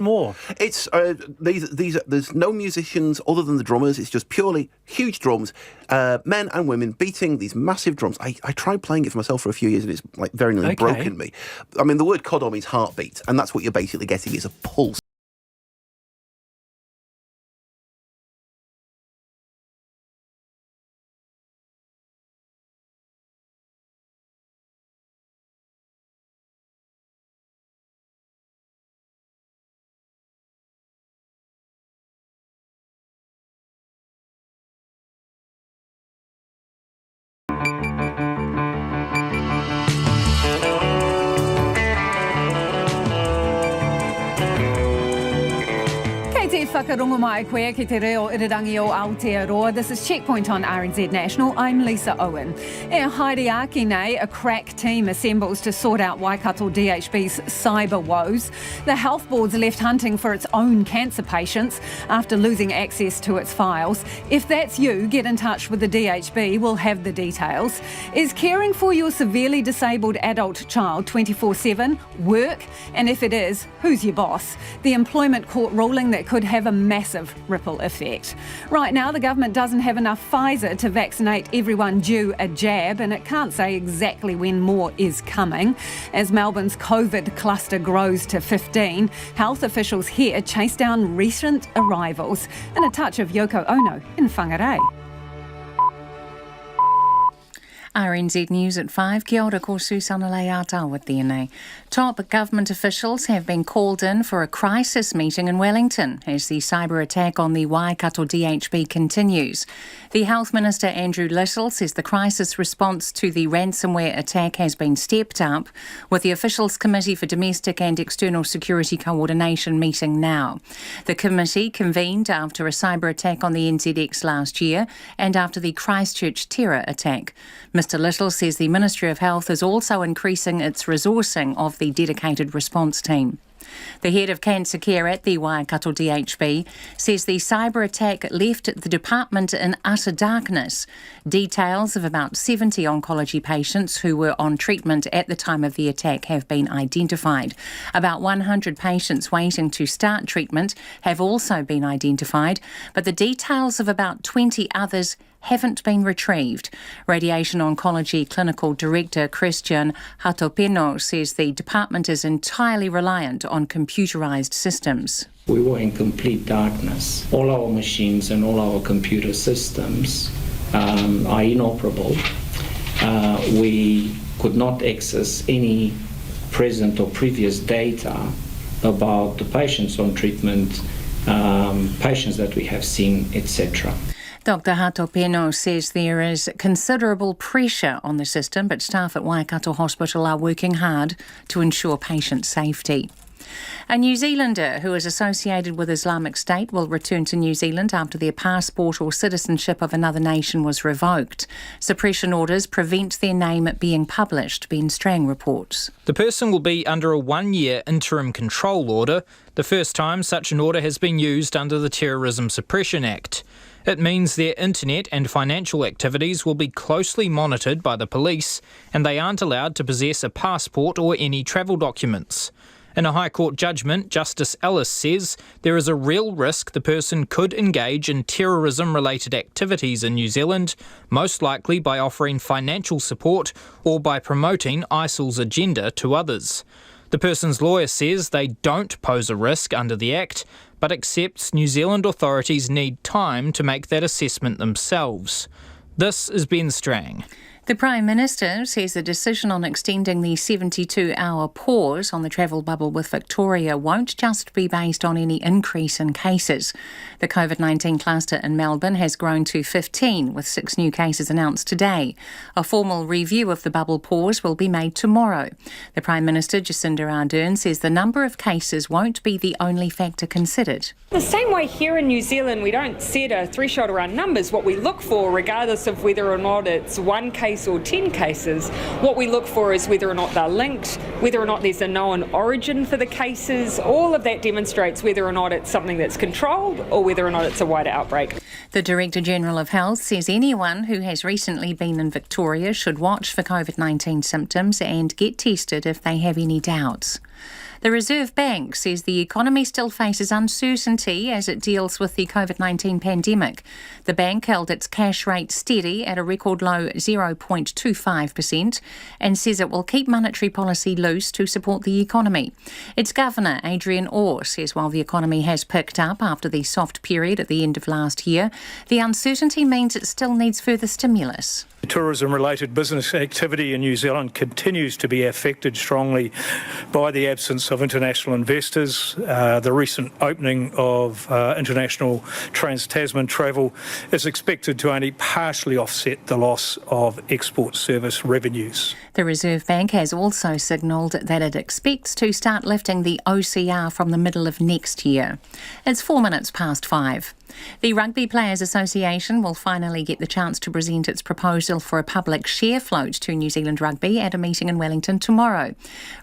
more? It's there's no musicians other than the drummers. It's just purely huge drums, men and women beating these massive drums. I tried playing it for myself for a few years and it's like very nearly broken me. I mean, the word kodo means heartbeat, and that's what you're basically getting is a pulse. Whakarongo mai koe ki te reo irirangi o Aotearoa. This is Checkpoint on RNZ National. I'm Lisa Owen. E Haereaki nei, a crack team assembles to sort out Waikato DHB's cyber woes. The health board's left hunting for its own cancer patients after losing access to its files. If that's you, get in touch with the DHB. We'll have the details. Is caring for your severely disabled adult child 24/7 work? And if it is, who's your boss? The employment court ruling that could have a massive ripple effect. Right now, the government doesn't have enough Pfizer to vaccinate everyone due a jab, and it can't say exactly when more is coming. As Melbourne's COVID cluster grows to 15, health officials here chase down recent arrivals. And a touch of Yoko Ono in Whangarei. RNZ News at 5. Kia ora, ko Susana Leata tēnei. Top government officials have been called in for a crisis meeting in Wellington as the cyber attack on the Waikato DHB continues. The Health Minister Andrew Little says the crisis response to the ransomware attack has been stepped up, with the Officials Committee for Domestic and External Security Coordination meeting now. The committee convened after a cyber attack on the NZX last year and after the Christchurch terror attack. Mr Little says the Ministry of Health is also increasing its resourcing of the dedicated response team. The head of cancer care at the Waikato DHB says the cyber attack left the department in utter darkness. Details of about 70 oncology patients who were on treatment at the time of the attack have been identified. About 100 patients waiting to start treatment have also been identified, but the details of about 20 others haven't been retrieved. Radiation Oncology Clinical Director Christian Hatopeno says the department is entirely reliant on computerised systems. We were in complete darkness. All our machines and all our computer systems are inoperable. We could not access any present or previous data about the patients on treatment, patients that we have seen, etc. Dr Hatopeno says there is considerable pressure on the system, but staff at Waikato Hospital are working hard to ensure patient safety. A New Zealander who is associated with Islamic State will return to New Zealand after their passport or citizenship of another nation was revoked. Suppression orders prevent their name being published, Ben Strang reports. The person will be under a 1-year interim control order, the first time such an order has been used under the Terrorism Suppression Act. It means their internet and financial activities will be closely monitored by the police, and they aren't allowed to possess a passport or any travel documents. In a High Court judgment, Justice Ellis says there is a real risk the person could engage in terrorism-related activities in New Zealand, most likely by offering financial support or by promoting ISIL's agenda to others. The person's lawyer says they don't pose a risk under the Act, but accepts New Zealand authorities need time to make that assessment themselves. This is Ben Strang. The Prime Minister says the decision on extending the 72-hour pause on the travel bubble with Victoria won't just be based on any increase in cases. The COVID-19 cluster in Melbourne has grown to 15, with 6 new cases announced today. A formal review of the bubble pause will be made tomorrow. The Prime Minister, Jacinda Ardern, says the number of cases won't be the only factor considered. The same way here in New Zealand, we don't set a threshold around numbers. What we look for, regardless of whether or not it's 1 case or 10 cases, what we look for is whether or not they're linked, whether or not there's a known origin for the cases. All of that demonstrates whether or not it's something that's controlled or whether or not it's a wider outbreak. The Director General of Health says anyone who has recently been in Victoria should watch for COVID-19 symptoms and get tested if they have any doubts. The Reserve Bank says the economy still faces uncertainty as it deals with the COVID-19 pandemic. The bank held its cash rate steady at a record low 0.25% and says it will keep monetary policy loose to support the economy. Its governor, Adrian Orr, says while the economy has picked up after the soft period at the end of last year, the uncertainty means it still needs further stimulus. Tourism-related business activity in New Zealand continues to be affected strongly by the absence of international investors. The recent opening of international trans-Tasman travel is expected to only partially offset the loss of export service revenues. The Reserve Bank has also signalled that it expects to start lifting the OCR from the middle of next year. It's 5:04. The Rugby Players Association will finally get the chance to present its proposal for a public share float to New Zealand Rugby at a meeting in Wellington tomorrow.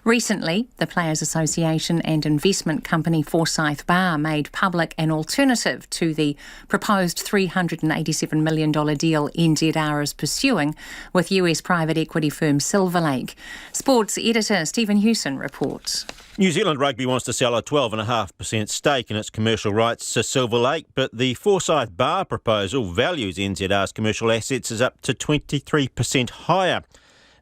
Recently, the Players Association and investment company Forsyth Barr made public an alternative to the proposed $387 million deal NZR is pursuing with US private equity firm Silver Lake. Sports editor Stephen Hewson reports. New Zealand Rugby wants to sell a 12.5% stake in its commercial rights to Silver Lake, but the Forsyth Barr proposal values NZR's commercial assets as up to 23% higher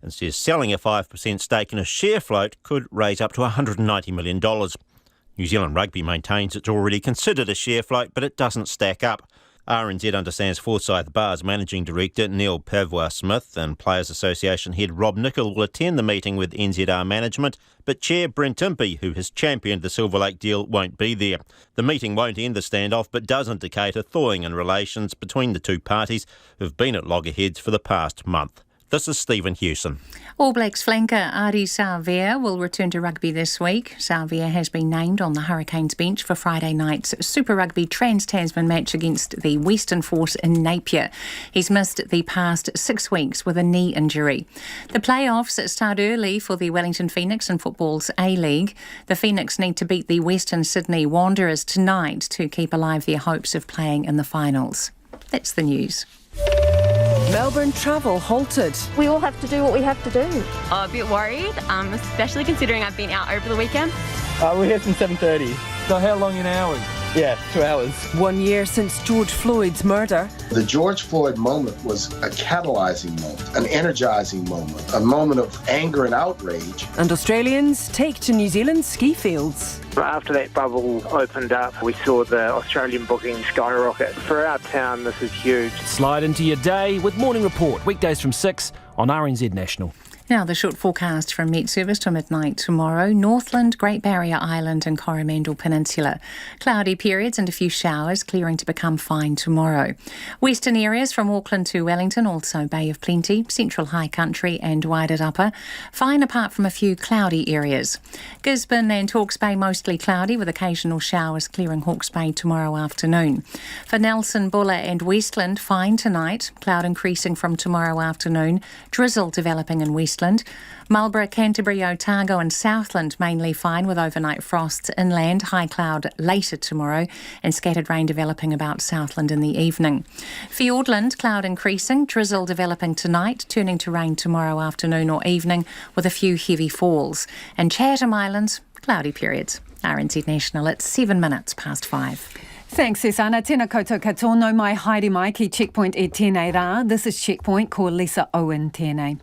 and says selling a 5% stake in a share float could raise up to $190 million. New Zealand Rugby maintains it's already considered a share float, but it doesn't stack up. RNZ understands Forsyth Barr's Managing Director Neil Pavwa-Smith and Players Association head Rob Nichol will attend the meeting with NZR management, but Chair Brent Impey, who has championed the Silver Lake deal, won't be there. The meeting won't end the standoff, but does indicate a thawing in relations between the two parties who've been at loggerheads for the past month. This is Stephen Hewson. All Blacks flanker Ari Savea will return to rugby this week. Savea has been named on the Hurricanes bench for Friday night's Super Rugby Trans-Tasman match against the Western Force in Napier. He's missed the past 6 weeks with a knee injury. The playoffs start early for the Wellington Phoenix in football's A-League. The Phoenix need to beat the Western Sydney Wanderers tonight to keep alive their hopes of playing in the finals. That's the news. Melbourne travel halted. We all have to do what we have to do. A bit worried, especially considering I've been out over the weekend. We're here since 7:30. So how long in hours? Yeah, 2 hours. 1 year since George Floyd's murder. The George Floyd moment was a catalysing moment, an energising moment, a moment of anger and outrage. And Australians take to New Zealand's ski fields. After that bubble opened up, we saw the Australian bookings skyrocket. For our town, this is huge. Slide into your day with Morning Report, weekdays from 6 on RNZ National. Now the short forecast from Met Service to midnight tomorrow. Northland, Great Barrier Island and Coromandel Peninsula. Cloudy periods and a few showers, clearing to become fine tomorrow. Western areas from Auckland to Wellington, also Bay of Plenty, Central High Country and Wairirapa. Fine apart from a few cloudy areas. Gisborne and Hawke's Bay mostly cloudy with occasional showers, clearing Hawke's Bay tomorrow afternoon. For Nelson, Buller and Westland, fine tonight. Cloud increasing from tomorrow afternoon. Drizzle developing in Westland. Marlborough, Canterbury, Otago and Southland mainly fine with overnight frosts inland, high cloud later tomorrow and scattered rain developing about Southland in the evening. Fiordland, cloud increasing, drizzle developing tonight, turning to rain tomorrow afternoon or evening with a few heavy falls. And Chatham Islands, cloudy periods. RNZ National at 5:07. Thanks, Susana. Tēnā koutou katono, mai haere mai ki Checkpoint e tēnei rā. This is Checkpoint, ko Lisa Owen tēnei.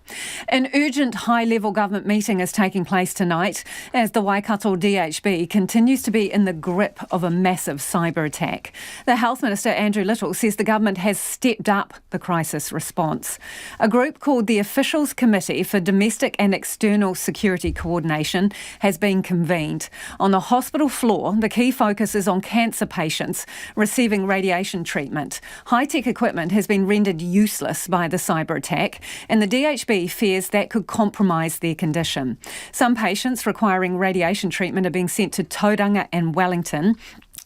An urgent high-level government meeting is taking place tonight as the Waikato DHB continues to be in the grip of a massive cyber attack. The Health Minister, Andrew Little, says the government has stepped up the crisis response. A group called the Officials Committee for Domestic and External Security Coordination has been convened. On the hospital floor, the key focus is on cancer patients receiving radiation treatment. High-tech equipment has been rendered useless by the cyber attack, and the DHB fears that could compromise their condition. Some patients requiring radiation treatment are being sent to Tauranga and Wellington,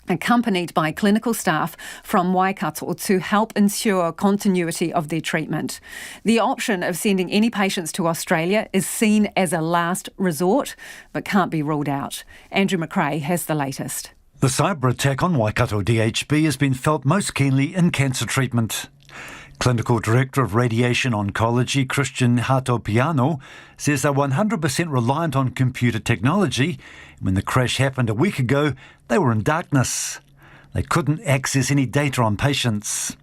accompanied by clinical staff from Waikato to help ensure continuity of their treatment. The option of sending any patients to Australia is seen as a last resort, but can't be ruled out. Andrew McRae has the latest. The cyber attack on Waikato DHB has been felt most keenly in cancer treatment. Clinical Director of Radiation Oncology, Christian Hipkins, says they're 100% reliant on computer technology. When the crash happened a week ago, they were in darkness. They couldn't access any data on patients.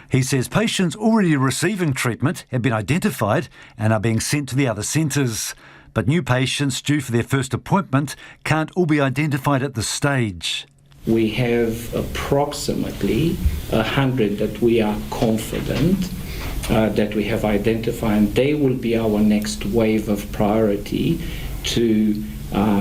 He says patients already receiving treatment have been identified and are being sent to the other centres. But new patients due for their first appointment can't all be identified at this stage. We have approximately 100 that we are confident that we have identified, and they will be our next wave of priority to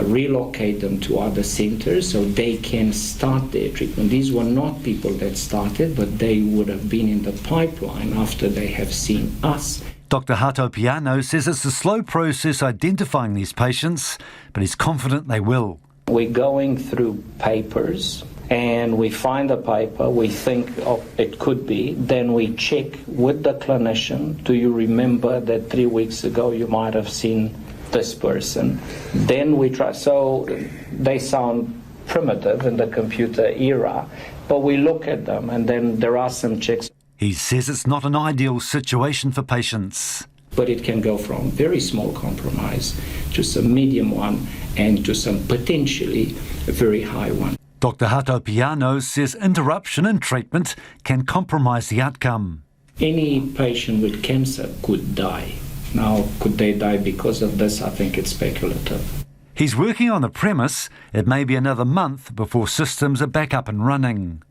relocate them to other centres so they can start their treatment. These were not people that started, but they would have been in the pipeline after they have seen us. Dr. Hipkins says it's a slow process identifying these patients, but he's confident they will. We're going through papers and we find a paper we think it could be. Then we check with the clinician, do you remember that 3 weeks ago you might have seen this person? Then we try, so they sound primitive in the computer era, but we look at them and then there are some checks. He says it's not an ideal situation for patients. But it can go from very small compromise to some medium one and to some potentially a very high one. Dr. Hipkins says interruption in treatment can compromise the outcome. Any patient with cancer could die. Now, could they die because of this? I think it's speculative. He's working on the premise it may be another month before systems are back up and running.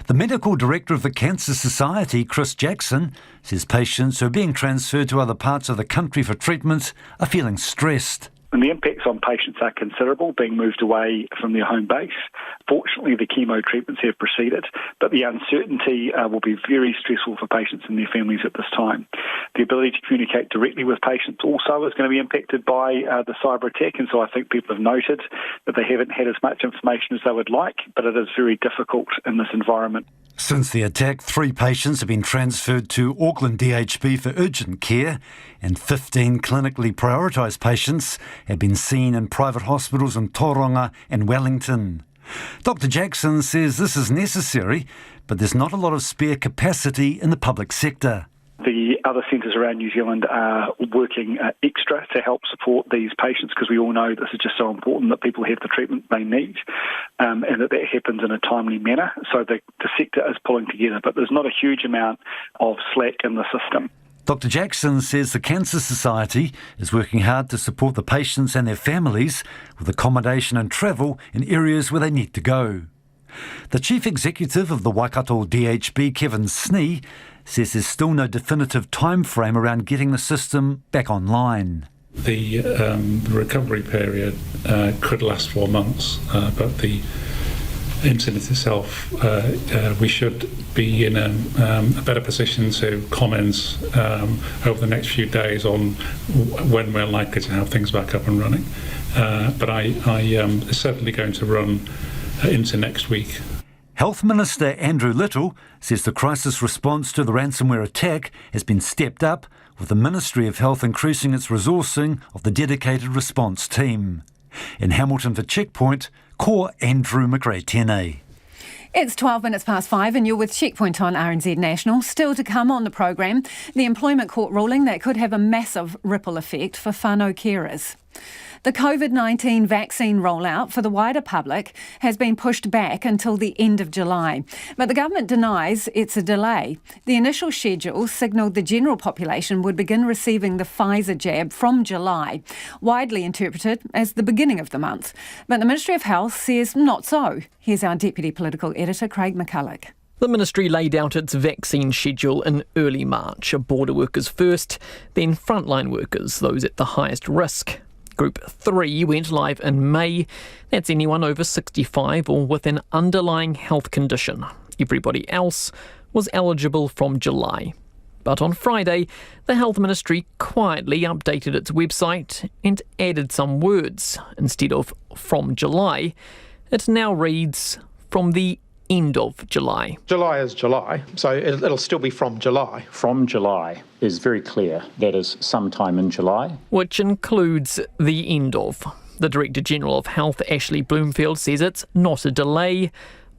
The medical director of the Cancer Society, Chris Jackson, says patients who are being transferred to other parts of the country for treatment are feeling stressed. And the impacts on patients are considerable, being moved away from their home base. Fortunately, the chemo treatments have proceeded, but the uncertainty will be very stressful for patients and their families at this time. The ability to communicate directly with patients also is going to be impacted by the cyber attack, and so I think people have noted that they haven't had as much information as they would like, but it is very difficult in this environment. Since the attack, 3 patients have been transferred to Auckland DHB for urgent care, and 15 clinically prioritised patients have been seen in private hospitals in Tauranga and Wellington. Dr. Jackson says this is necessary, but there's not a lot of spare capacity in the public sector. The other centres around New Zealand are working extra to help support these patients, because we all know this is just so important that people have the treatment they need, and that happens in a timely manner. So the sector is pulling together, but there's not a huge amount of slack in the system. Dr. Jackson says the Cancer Society is working hard to support the patients and their families with accommodation and travel in areas where they need to go. The Chief Executive of the Waikato DHB, Kevin Snee, says there's still no definitive time frame around getting the system back online. The recovery period could last 4 months, but the incident itself, we should be in a better position to comment over the next few days on when we're likely to have things back up and running. But I am certainly going to run into next week. Health Minister Andrew Little says the crisis response to the ransomware attack has been stepped up, with the Ministry of Health increasing its resourcing of the dedicated response team. In Hamilton for Checkpoint, Ko Andrew McRae-Tene. It's 12 minutes past 5 and you're with Checkpoint on RNZ National. Still to come on the programme, the Employment Court ruling that could have a massive ripple effect for whānau carers. The COVID-19 vaccine rollout for the wider public has been pushed back until the end of July, but the government denies it's a delay. The initial schedule signalled the general population would begin receiving the Pfizer jab from July, widely interpreted as the beginning of the month. But the Ministry of Health says not so. Here's our Deputy Political Editor, Craig McCulloch. The ministry laid out its vaccine schedule in early March, border workers first, then frontline workers, those at the highest risk. Group 3 went live in May. That's anyone over 65 or with an underlying health condition. Everybody else was eligible from July. But on Friday, the Health Ministry quietly updated its website and added some words. Instead of from July, it now reads from the end of July. July is July, so it'll still be from July. From July is very clear. That is sometime in July. Which includes the end of. The Director General of Health, Ashley Bloomfield, says it's not a delay,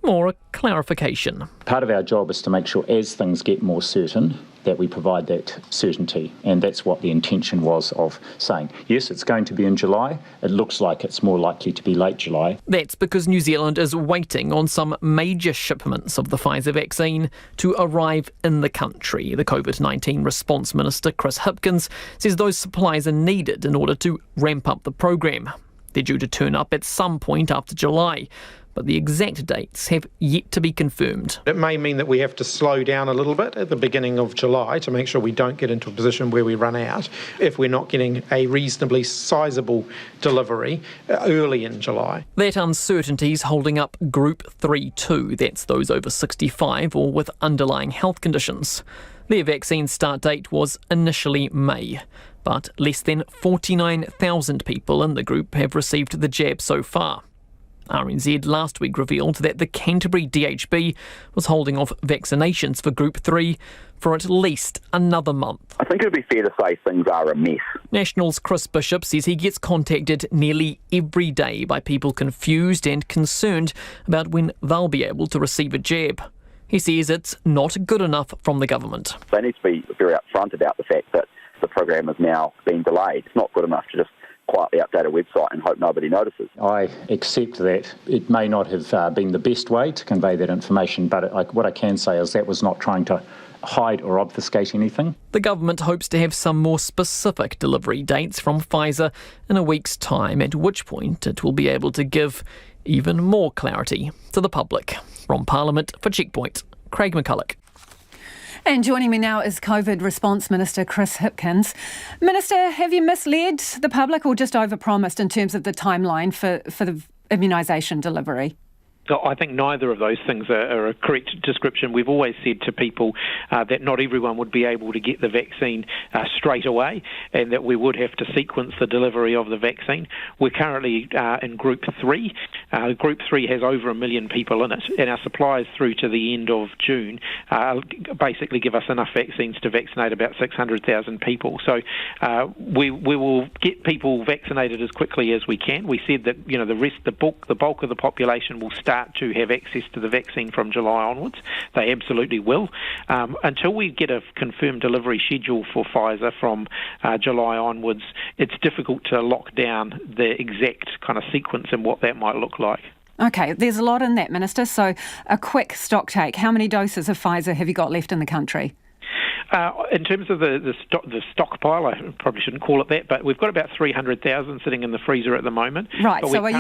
or a clarification. Part of our job is to make sure as things get more certain that we provide that certainty, and that's what the intention was of saying, yes, it's going to be in July. It looks like it's more likely to be late July. That's because New Zealand is waiting on some major shipments of the Pfizer vaccine to arrive in the country. The COVID-19 response minister, Chris Hipkins, says those supplies are needed in order to ramp up the program. They're due to turn up at some point after July, but the exact dates have yet to be confirmed. It may mean that we have to slow down a little bit at the beginning of July to make sure we don't get into a position where we run out if we're not getting a reasonably sizable delivery early in July. That uncertainty's holding up Group 3 too. That's those over 65 or with underlying health conditions. Their vaccine start date was initially May, but less than 49,000 people in the group have received the jab so far. RNZ last week revealed that the Canterbury DHB was holding off vaccinations for Group 3 for at least another month. I think it would be fair to say things are a mess. National's Chris Bishop says he gets contacted nearly every day by people confused and concerned about when they'll be able to receive a jab. He says it's not good enough from the government. They need to be very upfront about the fact that the program is now being delayed. It's not good enough to just quietly update a website and hope nobody notices. I accept that it may not have been the best way to convey that information, but what I can say is that was not trying to hide or obfuscate anything. The government hopes to have some more specific delivery dates from Pfizer in a week's time, at which point it will be able to give even more clarity to the public. From Parliament for Checkpoint, Craig McCulloch. And joining me now is COVID Response Minister Chris Hipkins. Minister, have you misled the public or just overpromised in terms of the timeline for the immunisation delivery? I think neither of those things are a correct description. We've always said to people that not everyone would be able to get the vaccine straight away and that we would have to sequence the delivery of the vaccine. We're currently in Group 3. Group 3 has over 1 million people in it, and our supplies through to the end of June basically give us enough vaccines to vaccinate about 600,000 people. So we will get people vaccinated as quickly as we can. We said that the bulk of the population will start to have access to the vaccine from July onwards. They absolutely will. Until we get a confirmed delivery schedule for Pfizer from July onwards, it's difficult to lock down the exact kind of sequence and what that might look like. OK, there's a lot in that, Minister, so a quick stock take. How many doses of Pfizer have you got left in the country? In terms of the stockpile, I probably shouldn't call it that, but we've got about 300,000 sitting in the freezer at the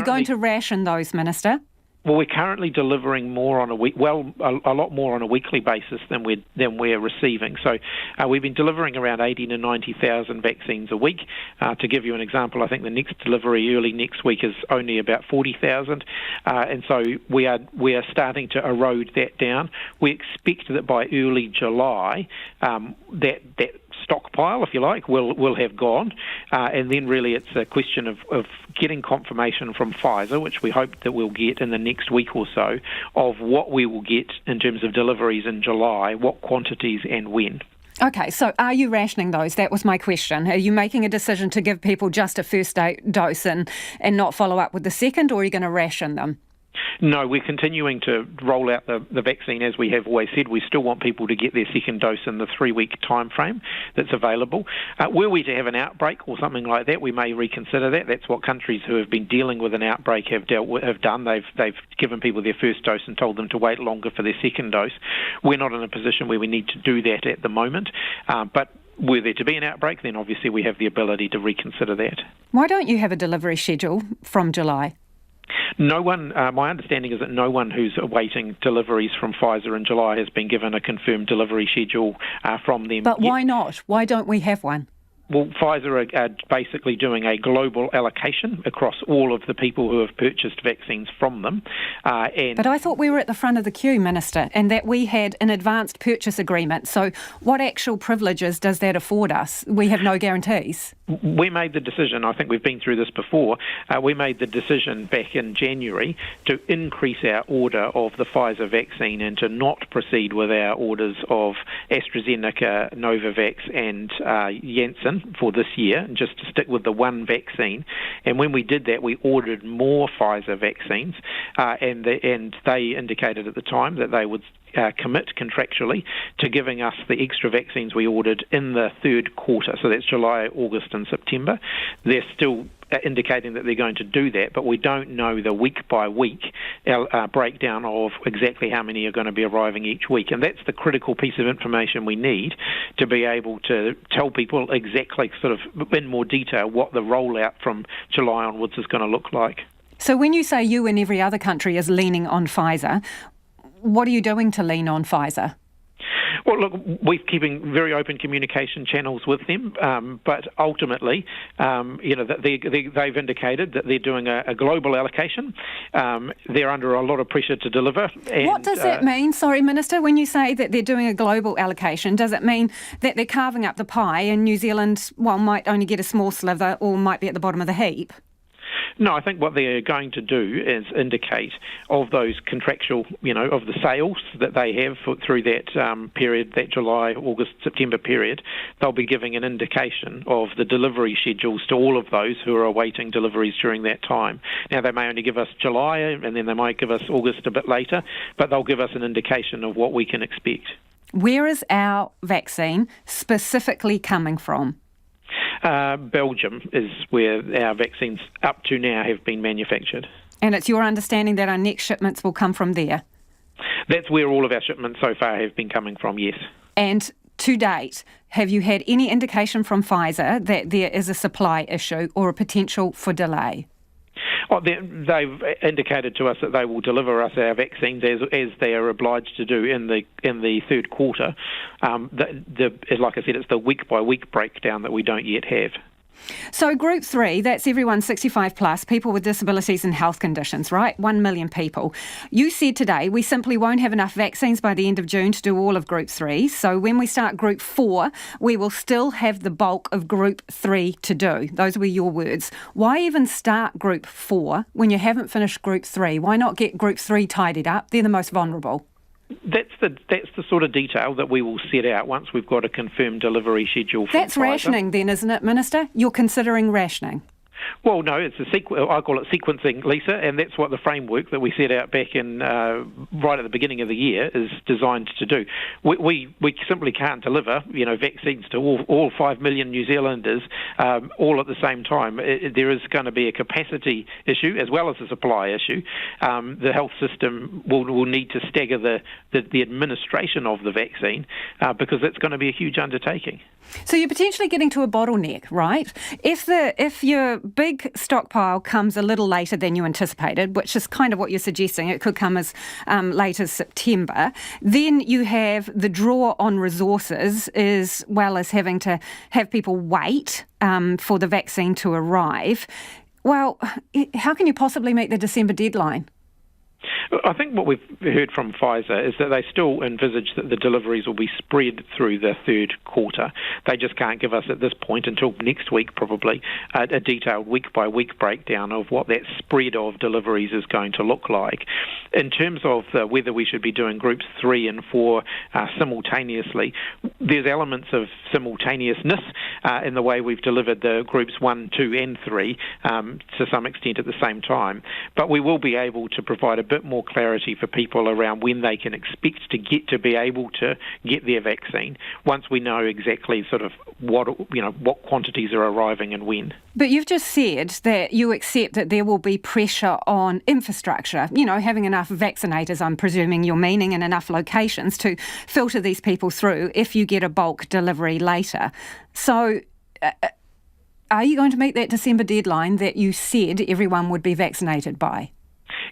going to ration those, Minister? Well, we're currently delivering more on a lot more on a weekly basis than we're receiving. So we've been delivering around 80 to 90,000 vaccines a week. To give you an example, I think the next delivery early next week is only about 40,000, and so we are starting to erode that down. We expect that by early July, that stockpile, if you like, will have gone, and then really it's a question of getting confirmation from Pfizer, which we hope that we'll get in the next week or so, of what we will get in terms of deliveries in July, what quantities and when. OK, so are you rationing those? That was my question. Are you making a decision to give people just a first dose and not follow up with the second, or are you going to ration them? No, we're continuing to roll out the vaccine as we have always said. We still want people to get their second dose in the 3-week time frame that's available. Were we to have an outbreak or something like that, we may reconsider that. That's what countries who have been dealing with an outbreak have done. They've given people their first dose and told them to wait longer for their second dose. We're not in a position where we need to do that at the moment, but were there to be an outbreak, then obviously we have the ability to reconsider that. Why don't you have a delivery schedule from July? No one, my understanding is that no one who's awaiting deliveries from Pfizer in July has been given a confirmed delivery schedule from them. But why not? Why don't we have one? Well, Pfizer are basically doing a global allocation across all of the people who have purchased vaccines from them. But I thought we were at the front of the queue, Minister, and that we had an advanced purchase agreement. So what actual privileges does that afford us? We have no guarantees. We made the decision, I think we've been through this before, we made the decision back in January to increase our order of the Pfizer vaccine and to not proceed with our orders of AstraZeneca, Novavax and Janssen happen for this year, just to stick with the one vaccine. And when we did that, we ordered more Pfizer vaccines, and they indicated at the time that they would commit contractually to giving us the extra vaccines we ordered in the third quarter. So that's July, August and September. They're still indicating that they're going to do that, but we don't know the week-by-week breakdown of exactly how many are going to be arriving each week. And that's the critical piece of information we need to be able to tell people exactly, sort of in more detail, what the rollout from July onwards is going to look like. So when you say you and every other country is leaning on Pfizer, what are you doing to lean on Pfizer? Well, look, we're keeping very open communication channels with them, but ultimately, they've indicated that they're doing a global allocation. They're under a lot of pressure to deliver. And, what does that mean? Sorry, Minister, when you say that they're doing a global allocation, does it mean that they're carving up the pie and New Zealand, might only get a small sliver or might be at the bottom of the heap? No, I think what they're going to do is indicate of those contractual, of the sales that they have through that period, that July, August, September period, they'll be giving an indication of the delivery schedules to all of those who are awaiting deliveries during that time. Now, they may only give us July and then they might give us August a bit later, but they'll give us an indication of what we can expect. Where is our vaccine specifically coming from? Belgium is where our vaccines up to now have been manufactured. And it's your understanding that our next shipments will come from there? That's where all of our shipments so far have been coming from, yes. And to date, have you had any indication from Pfizer that there is a supply issue or a potential for delay? They've indicated to us that they will deliver us our vaccines as they are obliged to do in the third quarter. Like I said, it's the week-by-week breakdown that we don't yet have. So Group 3, that's everyone 65 plus, people with disabilities and health conditions, right? 1 million people. You said today we simply won't have enough vaccines by the end of June to do all of Group 3. So when we start Group 4, we will still have the bulk of Group 3 to do. Those were your words. Why even start Group 4 when you haven't finished Group 3? Why not get Group 3 tidied up? They're the most vulnerable. That's the sort of detail that we will set out once we've got a confirmed delivery schedule. That's Pfizer. Rationing then, isn't it, Minister? You're considering rationing. Well, no, it's I call it sequencing, Lisa, and that's what the framework that we set out back in right at the beginning of the year is designed to do. We simply can't deliver, vaccines to all 5 million New Zealanders all at the same time. There is going to be a capacity issue as well as a supply issue. The health system will need to stagger the administration of the vaccine because it's going to be a huge undertaking. So you're potentially getting to a bottleneck, right? If your big stockpile comes a little later than you anticipated, which is kind of what you're suggesting, it could come as late as September, then you have the draw on resources as well as having to have people wait for the vaccine to arrive. Well, how can you possibly meet the December deadline? I think what we've heard from Pfizer is that they still envisage that the deliveries will be spread through the third quarter. They just can't give us at this point, until next week probably, a detailed week-by-week breakdown of what that spread of deliveries is going to look like. In terms of whether we should be doing Groups 3 and 4 simultaneously, there's elements of simultaneousness in the way we've delivered the Groups 1, 2 and 3 to some extent at the same time. But we will be able to provide a bit more clarity for people around when they can expect to be able to get their vaccine once we know exactly sort of what quantities are arriving and when. But you've just said that you accept that there will be pressure on infrastructure, having enough vaccinators, I'm presuming you're meaning, and enough locations to filter these people through if you get a bulk delivery later. So are you going to meet that December deadline that you said everyone would be vaccinated by?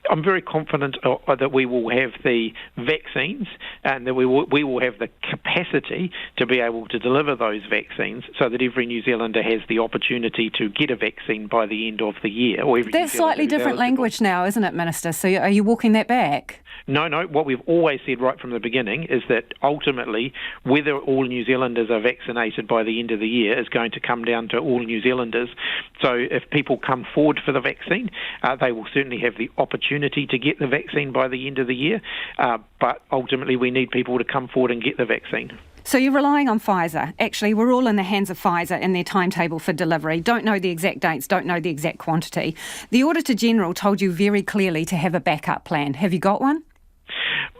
I'm very confident that we will have the vaccines and that we will have the capacity to be able to deliver those vaccines so that every New Zealander has the opportunity to get a vaccine by the end of the year. That's slightly different language now, isn't it, Minister? So are you walking that back? No. What we've always said right from the beginning is that ultimately whether all New Zealanders are vaccinated by the end of the year is going to come down to all New Zealanders. So if people come forward for the vaccine, they will certainly have the opportunity to get the vaccine by the end of the year. But ultimately we need people to come forward and get the vaccine. So you're relying on Pfizer. Actually, we're all in the hands of Pfizer and their timetable for delivery. Don't know the exact dates, don't know the exact quantity. The Auditor-General told you very clearly to have a backup plan. Have you got one?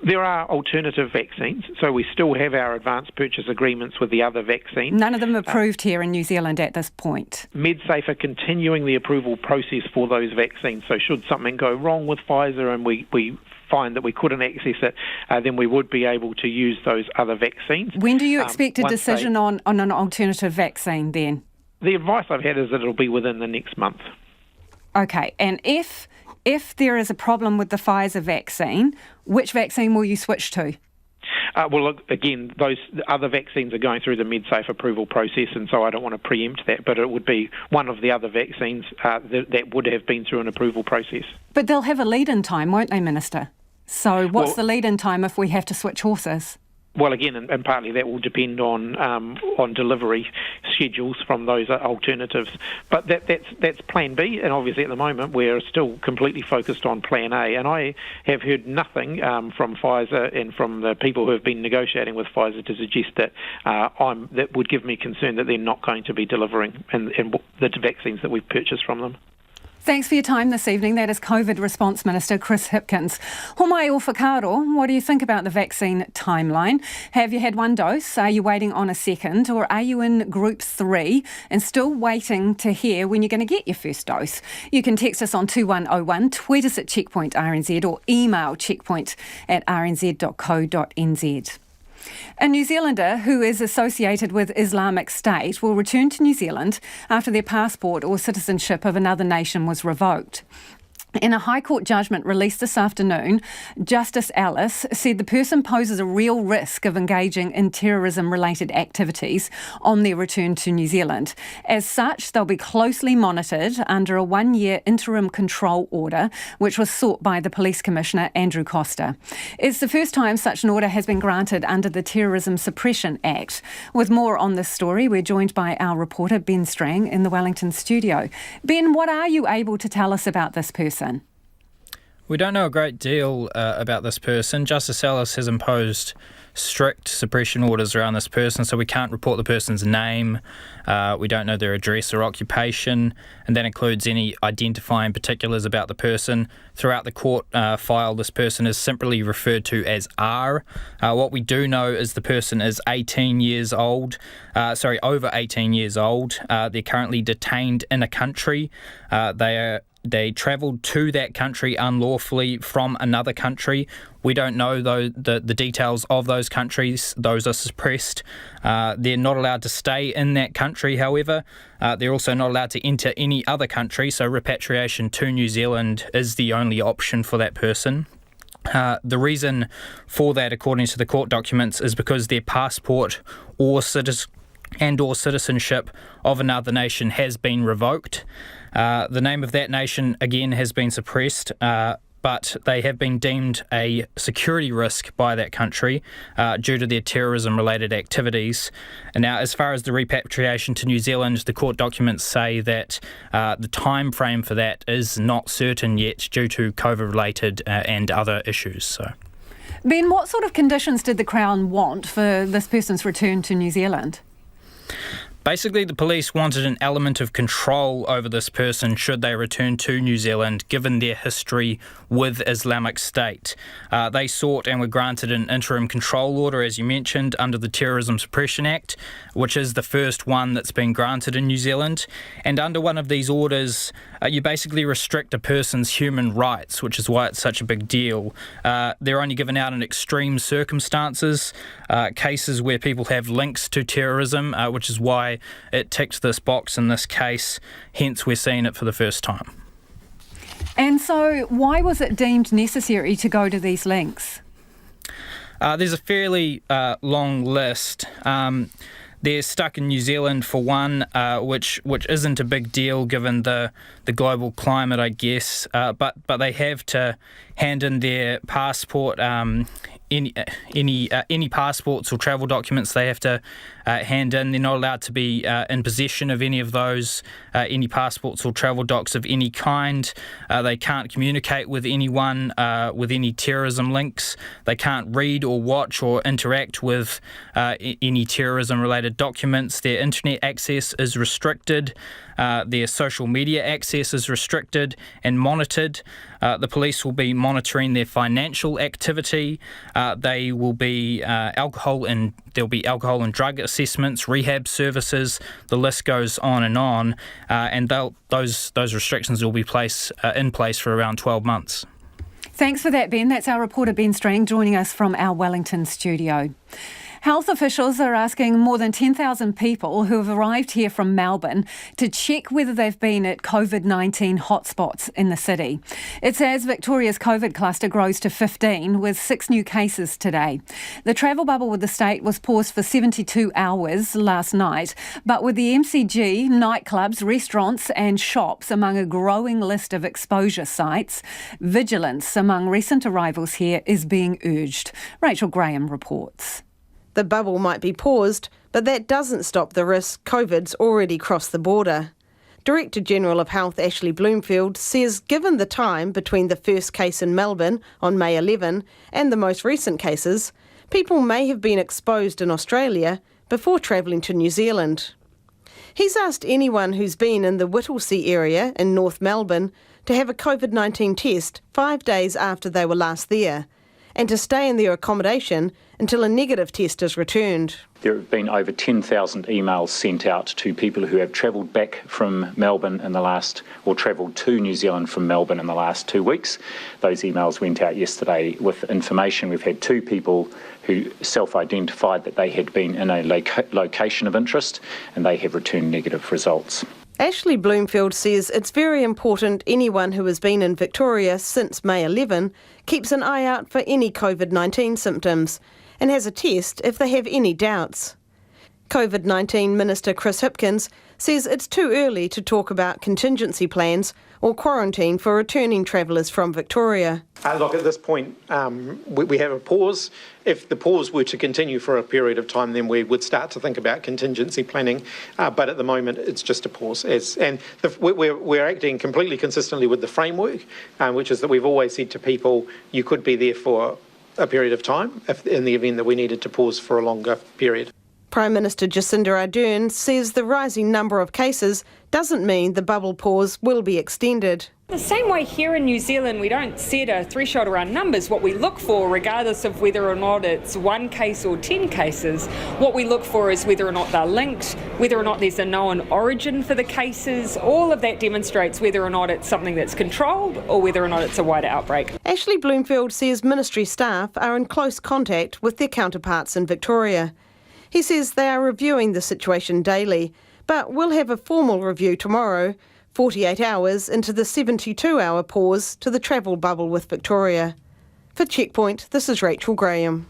There are alternative vaccines, so we still have our advanced purchase agreements with the other vaccines. None of them approved here in New Zealand at this point. MedSafe are continuing the approval process for those vaccines, so should something go wrong with Pfizer and we find that we couldn't access it, then we would be able to use those other vaccines. When do you expect a decision on an alternative vaccine then? The advice I've had is that it'll be within the next month. Okay, and if there is a problem with the Pfizer vaccine, which vaccine will you switch to? Well, look, again, those other vaccines are going through the MedSafe approval process, and so I don't want to preempt that, but it would be one of the other vaccines that would have been through an approval process. But they'll have a lead-in time, won't they, Minister? So what's the lead-in time if we have to switch horses? Well, again, and partly that will depend on delivery schedules from those alternatives. But that's Plan B, and obviously at the moment we're still completely focused on Plan A. And I have heard nothing from Pfizer and from the people who have been negotiating with Pfizer to suggest that that would give me concern that they're not going to be delivering and the vaccines that we've purchased from them. Thanks for your time this evening. That is COVID Response Minister Chris Hipkins. Homai o whakaaro, what do you think about the vaccine timeline? Have you had one dose? Are you waiting on a second? Or are you in Group 3 and still waiting to hear when you're going to get your first dose? You can text us on 2101, tweet us at Checkpoint RNZ or email checkpoint@rnz.co.nz. A New Zealander who is associated with Islamic State will return to New Zealand after their passport or citizenship of another nation was revoked. In a High Court judgment released this afternoon, Justice Ellis said the person poses a real risk of engaging in terrorism-related activities on their return to New Zealand. As such, they'll be closely monitored under a one-year interim control order, which was sought by the Police Commissioner, Andrew Costa. It's the first time such an order has been granted under the Terrorism Suppression Act. With more on this story, we're joined by our reporter, Ben Strang, in the Wellington studio. Ben, what are you able to tell us about this person? We don't know a great deal about this person. Justice Ellis has imposed strict suppression orders around this person, so we can't report the person's name. We don't know their address or occupation, and that includes any identifying particulars about the person. Throughout the court file, this person is simply referred to as R. What we do know is the person is over 18 years old. They're currently detained in a country. They travelled to that country unlawfully from another country. We don't know, though, the details of those countries. Those are suppressed. They're not allowed to stay in that country, however. They're also not allowed to enter any other country, so repatriation to New Zealand is the only option for that person. The reason for that, according to the court documents, is because their passport or citizenship of another nation has been revoked. The name of that nation, again, has been suppressed, but they have been deemed a security risk by that country due to their terrorism-related activities. And now, as far as the repatriation to New Zealand, the court documents say that the time frame for that is not certain yet due to COVID-related and other issues. So, Ben, what sort of conditions did the Crown want for this person's return to New Zealand? Basically, the police wanted an element of control over this person should they return to New Zealand, given their history with Islamic State. They sought and were granted an interim control order, as you mentioned, under the Terrorism Suppression Act, which is the first one that's been granted in New Zealand. And under one of these orders, you basically restrict a person's human rights, which is why it's such a big deal. They're only given out in extreme circumstances, cases where people have links to terrorism, which is why it ticked this box in this case, hence we're seeing it for the first time. And so why was it deemed necessary to go to these lengths? There's a fairly long list. They're stuck in New Zealand for one, which isn't a big deal given the global climate, I guess. But they have to hand in their passport, any passports or travel documents. They have to hand in. They're not allowed to be in possession of any of those, any passports or travel docs of any kind. They can't communicate with anyone with any terrorism links. They can't read or watch or interact with any terrorism-related documents. Their internet access is restricted. Their social media access is restricted and monitored. The police will be monitoring their financial activity. They will be there'll be alcohol and drug assessments, rehab services. The list goes on, and those restrictions will be in place for around 12 months. Thanks for that, Ben. That's our reporter Ben Strang joining us from our Wellington studio. Health officials are asking more than 10,000 people who have arrived here from Melbourne to check whether they've been at COVID-19 hotspots in the city. It's as Victoria's COVID cluster grows to 15, with 6 new cases today. The travel bubble with the state was paused for 72 hours last night, but with the MCG, nightclubs, restaurants and shops among a growing list of exposure sites, vigilance among recent arrivals here is being urged. Rachel Graham reports. The bubble might be paused, but that doesn't stop the risk COVID's already crossed the border. Director General of Health Ashley Bloomfield says given the time between the first case in Melbourne on May 11 and the most recent cases, people may have been exposed in Australia before travelling to New Zealand. He's asked anyone who's been in the Whittlesea area in North Melbourne to have a COVID-19 test 5 days after they were last there, and to stay in their accommodation until a negative test is returned. There have been over 10,000 emails sent out to people who have travelled back from Melbourne or travelled to New Zealand from Melbourne in the last 2 weeks. Those emails went out yesterday with information. We've had 2 people who self-identified that they had been in a location of interest, and they have returned negative results. Ashley Bloomfield says it's very important anyone who has been in Victoria since May 11 keeps an eye out for any COVID-19 symptoms and has a test if they have any doubts. COVID-19 Minister Chris Hipkins says it's too early to talk about contingency plans or quarantine for returning travellers from Victoria. Look, at this point, we have a pause. If the pause were to continue for a period of time, then we would start to think about contingency planning. But at the moment, it's just a pause. We're acting completely consistently with the framework, which is that we've always said to people, you could be there for a period of time in the event that we needed to pause for a longer period. Prime Minister Jacinda Ardern says the rising number of cases doesn't mean the bubble pause will be extended. The same way here in New Zealand, we don't set a threshold around numbers. What we look for, regardless of whether or not it's 1 case or 10 cases, what we look for is whether or not they're linked, whether or not there's a known origin for the cases. All of that demonstrates whether or not it's something that's controlled or whether or not it's a wider outbreak. Ashley Bloomfield says ministry staff are in close contact with their counterparts in Victoria. He says they are reviewing the situation daily, but will have a formal review tomorrow, 48 hours into the 72-hour pause to the travel bubble with Victoria. For Checkpoint, this is Rachel Graham.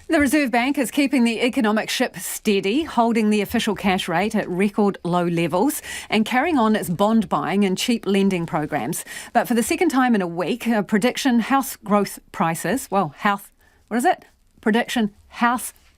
The Reserve Bank is keeping the economic ship steady, holding the official cash rate at record low levels and carrying on its bond buying and cheap lending programs. But for the second time in a week, prediction house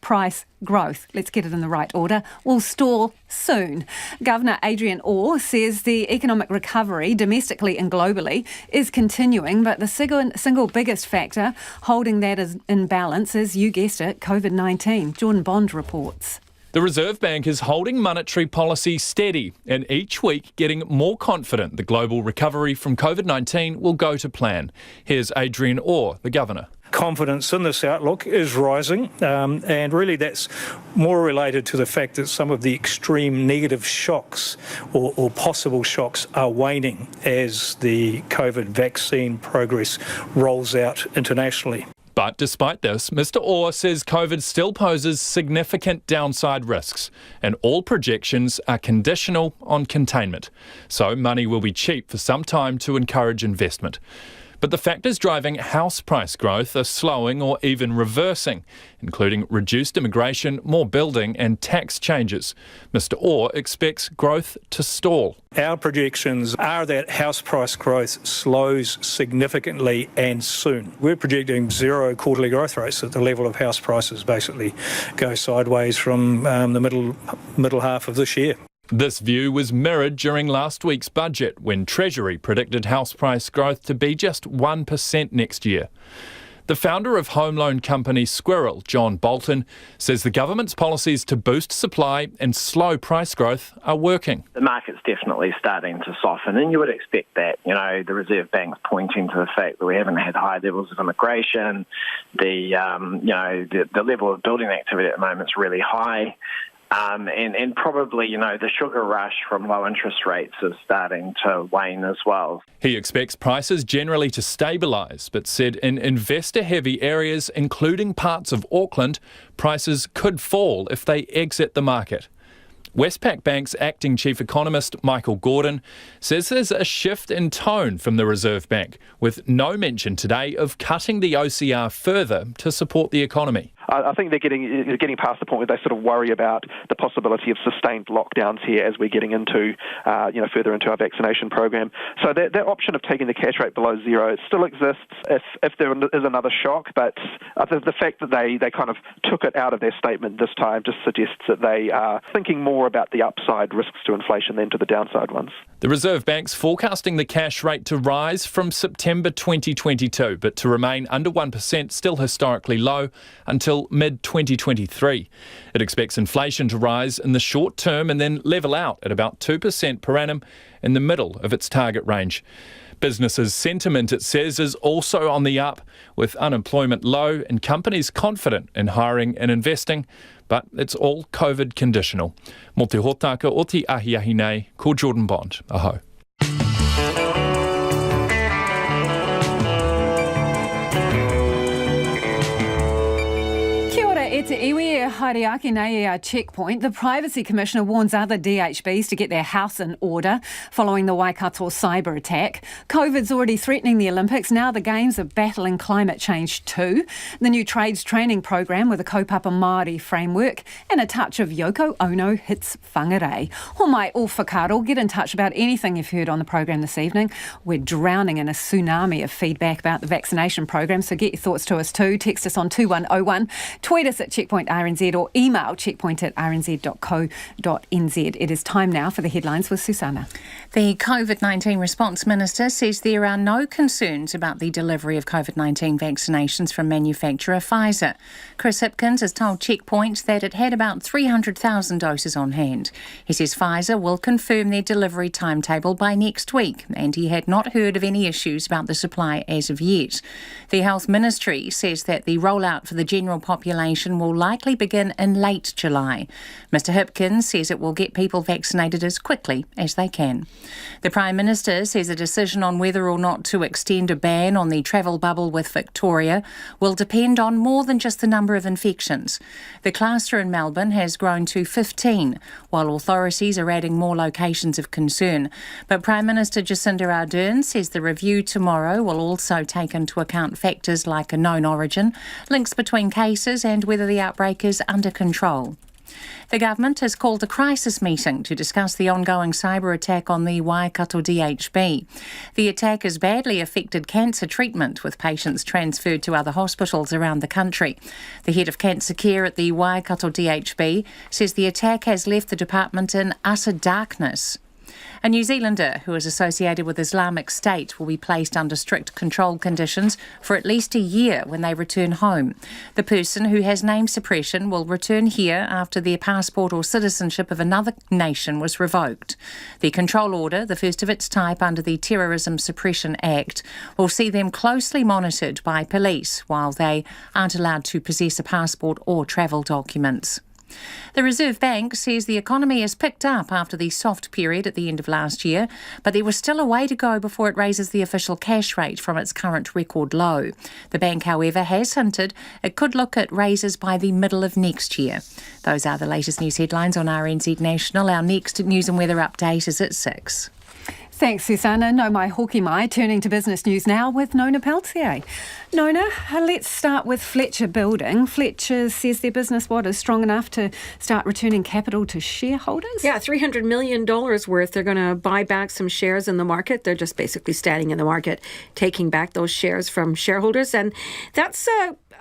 price growth, let's get it in the right order, will stall soon. Governor Adrian Orr says the economic recovery, domestically and globally, is continuing, but the single biggest factor holding that in balance is, you guessed it, COVID-19. Jordan Bond reports. The Reserve Bank is holding monetary policy steady and each week getting more confident the global recovery from COVID-19 will go to plan. Here's Adrian Orr, the Governor. Confidence in this outlook is rising, and really that's more related to the fact that some of the extreme negative shocks or possible shocks are waning as the COVID vaccine progress rolls out internationally. But despite this, Mr. Orr says COVID still poses significant downside risks, and all projections are conditional on containment. So money will be cheap for some time to encourage investment. But the factors driving house price growth are slowing or even reversing, including reduced immigration, more building and tax changes. Mr Orr expects growth to stall. Our projections are that house price growth slows significantly and soon. We're projecting zero quarterly growth rates at the level of house prices basically go sideways from the middle half of this year. This view was mirrored during last week's budget when Treasury predicted house price growth to be just 1% next year. The founder of home loan company Squirrel, John Bolton, says the government's policies to boost supply and slow price growth are working. The market's definitely starting to soften, and you would expect that. You know, the Reserve Bank's pointing to the fact that we haven't had high levels of immigration. The level of building activity at the moment is really high. And probably, the sugar rush from low interest rates is starting to wane as well. He expects prices generally to stabilise, but said in investor-heavy areas, including parts of Auckland, prices could fall if they exit the market. Westpac Bank's acting chief economist, Michael Gordon, says there's a shift in tone from the Reserve Bank, with no mention today of cutting the OCR further to support the economy. I think they're getting past the point where they sort of worry about the possibility of sustained lockdowns here as we're getting into, further into our vaccination program. So that option of taking the cash rate below zero still exists if there is another shock, but the fact that they kind of took it out of their statement this time just suggests that they are thinking more about the upside risks to inflation than to the downside ones. The Reserve Bank's forecasting the cash rate to rise from September 2022, but to remain under 1%, still historically low, until mid-2023. It expects inflation to rise in the short term and then level out at about 2% per annum in the middle of its target range. Businesses' sentiment, it says, is also on the up, with unemployment low and companies confident in hiring and investing, but it's all COVID conditional. Mō te hōtaka o te ahiahi nei, ko Jordan Bond. Aho. E te iwi e haere ake nei e a checkpoint. The Privacy Commissioner warns other DHBs to get their house in order following the Waikato cyber attack. COVID's already threatening the Olympics. Now the Games are battling climate change too. The new trades training program with a kaupapa Māori framework and a touch of Yoko Ono hits whangarei. Ho mai o whakaro, get in touch about anything you've heard on the program this evening. We're drowning in a tsunami of feedback about the vaccination program, so get your thoughts to us too. Text us on 2101. Tweet us at Checkpoint RNZ or email checkpoint@rnz.co.nz. It is time now for the headlines with Susanna. The COVID-19 response minister says there are no concerns about the delivery of COVID-19 vaccinations from manufacturer Pfizer. Chris Hipkins has told Checkpoint that it had about 300,000 doses on hand. He says Pfizer will confirm their delivery timetable by next week, and he had not heard of any issues about the supply as of yet. The Health Ministry says that the rollout for the general population will likely begin in late July. Mr Hipkins says it will get people vaccinated as quickly as they can. The Prime Minister says a decision on whether or not to extend a ban on the travel bubble with Victoria will depend on more than just the number of infections. The cluster in Melbourne has grown to 15, while authorities are adding more locations of concern. But Prime Minister Jacinda Ardern says the review tomorrow will also take into account factors like a known origin, links between cases and whether the outbreak is under control. The government has called a crisis meeting to discuss the ongoing cyber attack on the Waikato DHB. The attack has badly affected cancer treatment, with patients transferred to other hospitals around the country. The head of cancer care at the Waikato DHB says the attack has left the department in utter darkness. A New Zealander who is associated with Islamic State will be placed under strict control conditions for at least a year when they return home. The person, who has name suppression, will return here after their passport or citizenship of another nation was revoked. The control order, the first of its type under the Terrorism Suppression Act, will see them closely monitored by police while they aren't allowed to possess a passport or travel documents. The Reserve Bank says the economy has picked up after the soft period at the end of last year, but there was still a way to go before it raises the official cash rate from its current record low. The bank, however, has hinted it could look at raises by the middle of next year. Those are the latest news headlines on RNZ National. Our next news and weather update is at 6. Thanks, Susanna. No mai hoki mai. Turning to business news now with Nona Peltier. Nona, let's start with Fletcher Building. Fletcher says their business, is strong enough to start returning capital to shareholders? Yeah, $300 million worth. They're going to buy back some shares in the market. They're just basically standing in the market, taking back those shares from shareholders. And that's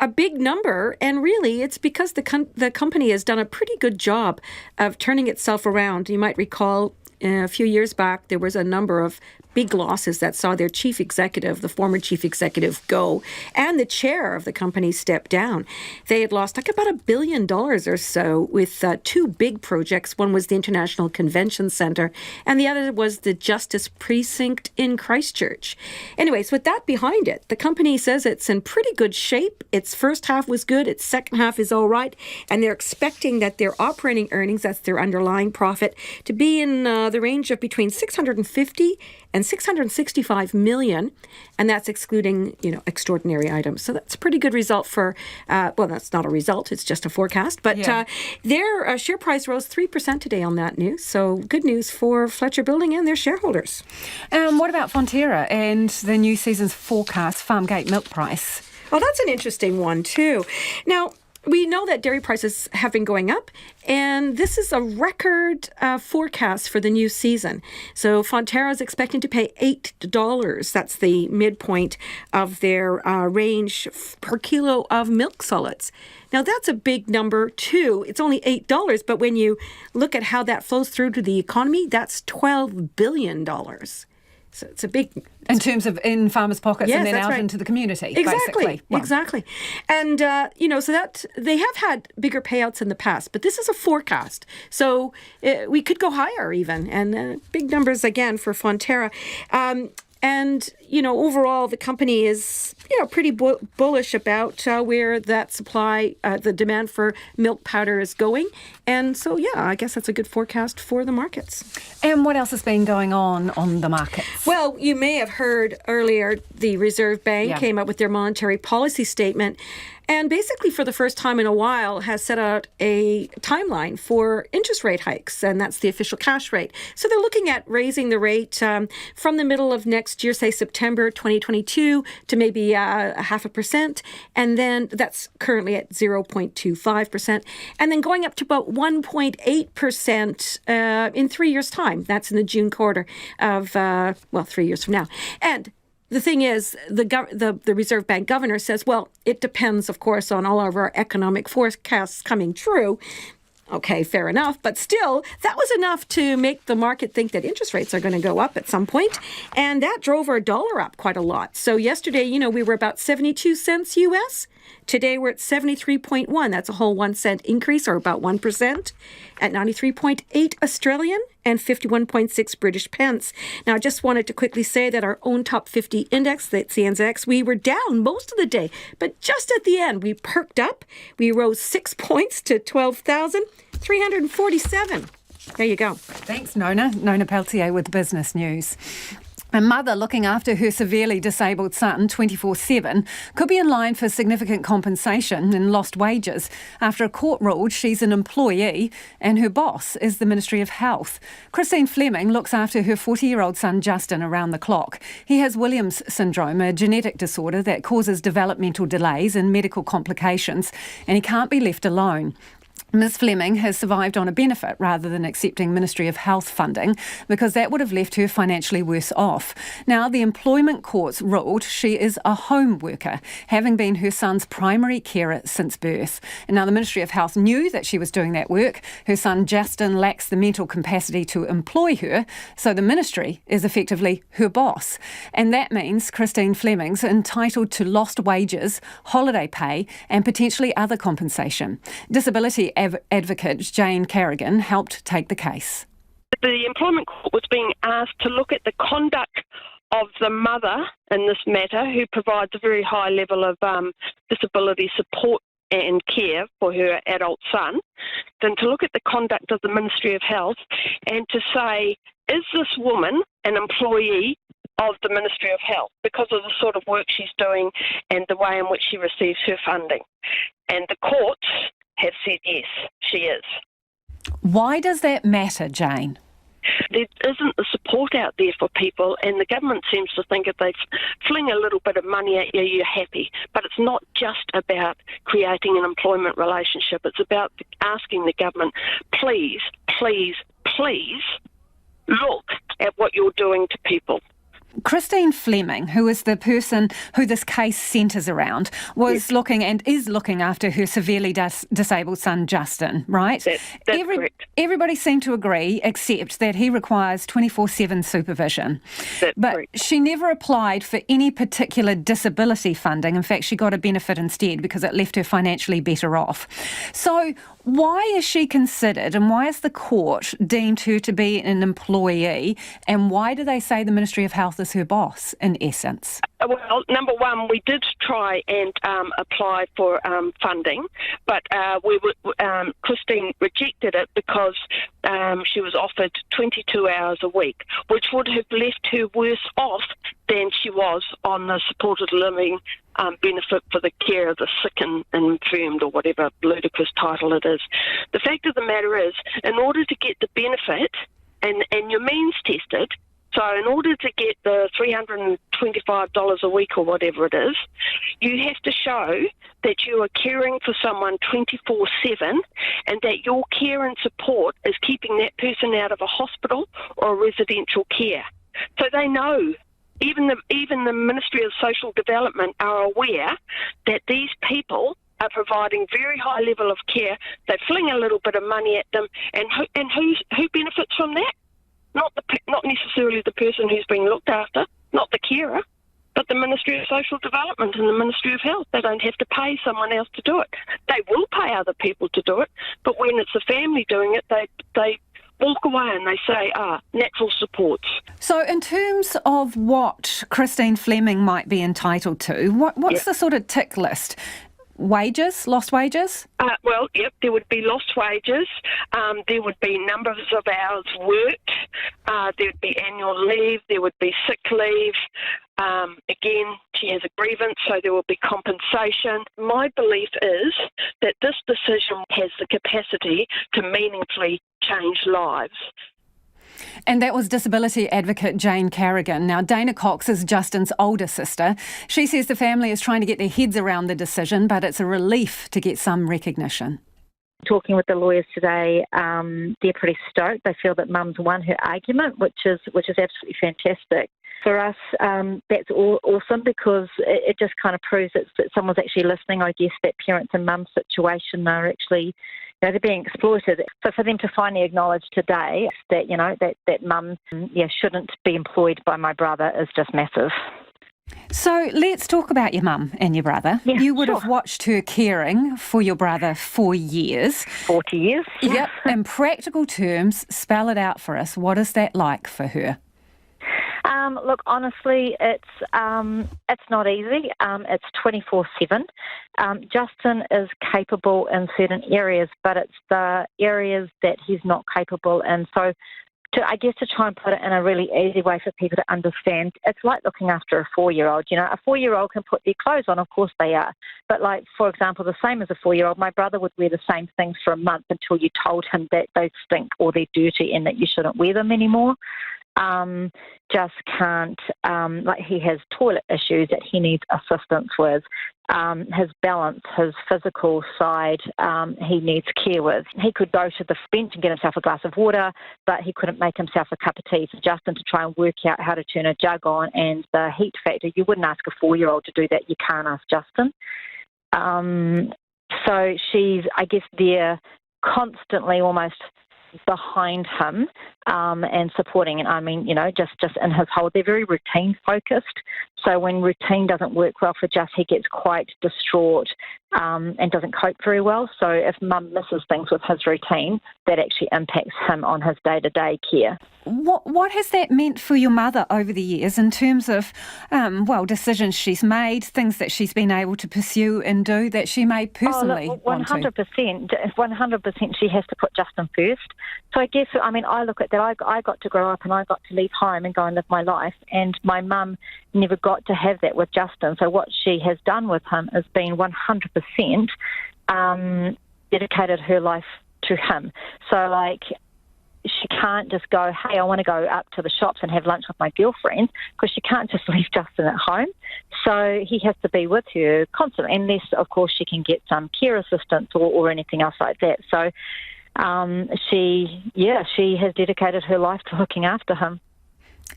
a big number, and really it's because the company has done a pretty good job of turning itself around. You might recall a few years back there was a number of big losses that saw their chief executive, the former chief executive, go, and the chair of the company step down. They had lost about $1 billion or so with two big projects. One was the International Convention Centre, and the other was the Justice Precinct in Christchurch. Anyways, with that behind it, the company says it's in pretty good shape. Its first half was good, its second half is all right, and they're expecting that their operating earnings, that's their underlying profit, to be in the range of between 650 and 665 million, and that's excluding, extraordinary items. So that's a pretty good result for, that's not a result, it's just a forecast. But their share price rose 3% today on that news. So good news for Fletcher Building and their shareholders. What about Fonterra and the new season's forecast Farmgate milk price? Well, that's an interesting one too. Now, we know that dairy prices have been going up, and this is a record forecast for the new season. So Fonterra is expecting to pay $8. That's the midpoint of their range per kilo of milk solids. Now, that's a big number, too. It's only $8, but when you look at how that flows through to the economy, that's $12 billion. So it's a big... In terms of in farmers' pockets, yes, and then out right. into the community, exactly, basically. Well. Exactly. And, so that they have had bigger payouts in the past, but this is a forecast. So we could go higher even, and big numbers again for Fonterra. And, overall, the company is, pretty bullish about where that supply, the demand for milk powder is going. And so, I guess that's a good forecast for the markets. And what else has been going on the markets? Well, you may have heard earlier the Reserve Bank came up with their monetary policy statement, and basically for the first time in a while has set out a timeline for interest rate hikes, and that's the official cash rate. So they're looking at raising the rate from the middle of next year, say September 2022, to maybe 0.5%, and then that's currently at 0.25%, and then going up to about 1.8% in 3 years' time. That's in the June quarter of 3 years from now. And the thing is, the Reserve Bank governor says, well, it depends, of course, on all of our economic forecasts coming true. Okay, fair enough. But still, that was enough to make the market think that interest rates are going to go up at some point. And that drove our dollar up quite a lot. So yesterday, we were about 72 cents US. Today, we're at 73.1. That's a whole 1 cent increase, or about 1%, at 93.8 Australian and 51.6 British pence. Now, I just wanted to quickly say that our own top 50 index, that's the NZX, we were down most of the day. But just at the end, we perked up. We rose 6 points to 12,347. There you go. Thanks, Nona. Nona Peltier with Business News. A mother looking after her severely disabled son 24/7 could be in line for significant compensation and lost wages after a court ruled she's an employee and her boss is the Ministry of Health. Christine Fleming looks after her 40-year-old son Justin around the clock. He has Williams syndrome, a genetic disorder that causes developmental delays and medical complications, and he can't be left alone. Ms Fleming has survived on a benefit rather than accepting Ministry of Health funding because that would have left her financially worse off. Now, the employment courts ruled she is a home worker, having been her son's primary carer since birth. And now the Ministry of Health knew that she was doing that work. Her son Justin lacks the mental capacity to employ her, so the ministry is effectively her boss. And that means Christine Fleming's entitled to lost wages, holiday pay and potentially other compensation. Disability advocate Jane Carrigan helped take the case. The employment court was being asked to look at the conduct of the mother in this matter, who provides a very high level of disability support and care for her adult son, then to look at the conduct of the Ministry of Health and to say, is this woman an employee of the Ministry of Health because of the sort of work she's doing and the way in which she receives her funding? And the courts have said yes, she is. Why does that matter, Jane? There isn't the support out there for people, and the government seems to think if they fling a little bit of money at you, you're happy. But it's not just about creating an employment relationship. It's about asking the government, please, please, please look at what you're doing to people. Christine Fleming, who is the person who this case centres around, was looking and is looking after her severely disabled son, Justin, right? That's correct. Everybody seemed to agree, except that he requires 24/7 supervision. That's but correct. she never applied for any particular disability funding. In fact, she got a benefit instead because it left her financially better off. So why is she considered, and why is the court deemed her to be an employee, and why do they say the Ministry of Health is her boss, in essence? Well, number one, we did try and apply for funding, but Christine rejected it because she was offered 22 hours a week, which would have left her worse off than she was on the supported living benefit for the care of the sick and infirmed, or whatever ludicrous title it is. The fact of the matter is, in order to get the benefit, and your means tested, so in order to get the $325 a week or whatever it is, you have to show that you are caring for someone 24/7 and that your care and support is keeping that person out of a hospital or a residential care. So they know. Even the Ministry of Social Development are aware that these people are providing very high level of care. They fling a little bit of money at them, and who benefits from that? Not necessarily the person who's being looked after, not the carer, but the Ministry of Social Development and the Ministry of Health. They don't have to pay someone else to do it. They will pay other people to do it, but when it's a family doing it, they walk away and they say, natural supports. So in terms of what Christine Fleming might be entitled to, what's the sort of tick list? Wages, lost wages? There would be lost wages. There would be numbers of hours worked. There would be annual leave. There would be sick leave. Again, she has a grievance, so there will be compensation. My belief is that this decision has the capacity to meaningfully change lives. And that was disability advocate Jane Carrigan. Now, Dana Cox is Justin's older sister. She says the family is trying to get their heads around the decision, but it's a relief to get some recognition. Talking with the lawyers today, they're pretty stoked. They feel that Mum's won her argument, which is absolutely fantastic. For us, that's awesome because it just kind of proves that someone's actually listening. I guess that parents in Mum's situation are actually, they're being exploited. So for them to finally acknowledge today that, that Mum, shouldn't be employed by my brother is just massive. So let's talk about your mum and your brother. Yeah, you would have watched her caring for your brother for years. 40 years. Yep. In practical terms, spell it out for us. What is that like for her? Look, honestly, it's not easy. It's 24/7. Justin is capable in certain areas, but it's the areas that he's not capable in. So, to try and put it in a really easy way for people to understand, it's like looking after a 4-year-old. A 4-year-old can put their clothes on, of course they are. But like, for example, the same as a 4-year-old, my brother would wear the same things for a month until you told him that they stink or they're dirty and that you shouldn't wear them anymore. Just can't, he has toilet issues that he needs assistance with. His balance, his physical side, he needs care with. He could go to the bench and get himself a glass of water, but he couldn't make himself a cup of tea. So Justin to try and work out how to turn a jug on and the heat factor, you wouldn't ask a 4-year-old to do that. You can't ask Justin. So she's, I guess, there constantly almost behind him and supporting. And I mean, just in his whole, they're very routine focused. So when routine doesn't work well for Just, he gets quite distraught and doesn't cope very well. So if Mum misses things with his routine, that actually impacts him on his day-to-day care. What has that meant for your mother over the years in terms of, decisions she's made, things that she's been able to pursue and do that she may personally want to? 100% she has to put Justin first. So I guess, I look at that, I got to grow up and I got to leave home and go and live my life, and my mum never got to have that with Justin. So what she has done with him has been 100% dedicated her life to him. So she can't just go, hey, I want to go up to the shops and have lunch with my girlfriend, because she can't just leave Justin at home. So he has to be with her constantly, unless, of course, she can get some care assistance or anything else like that. So she has dedicated her life to looking after him.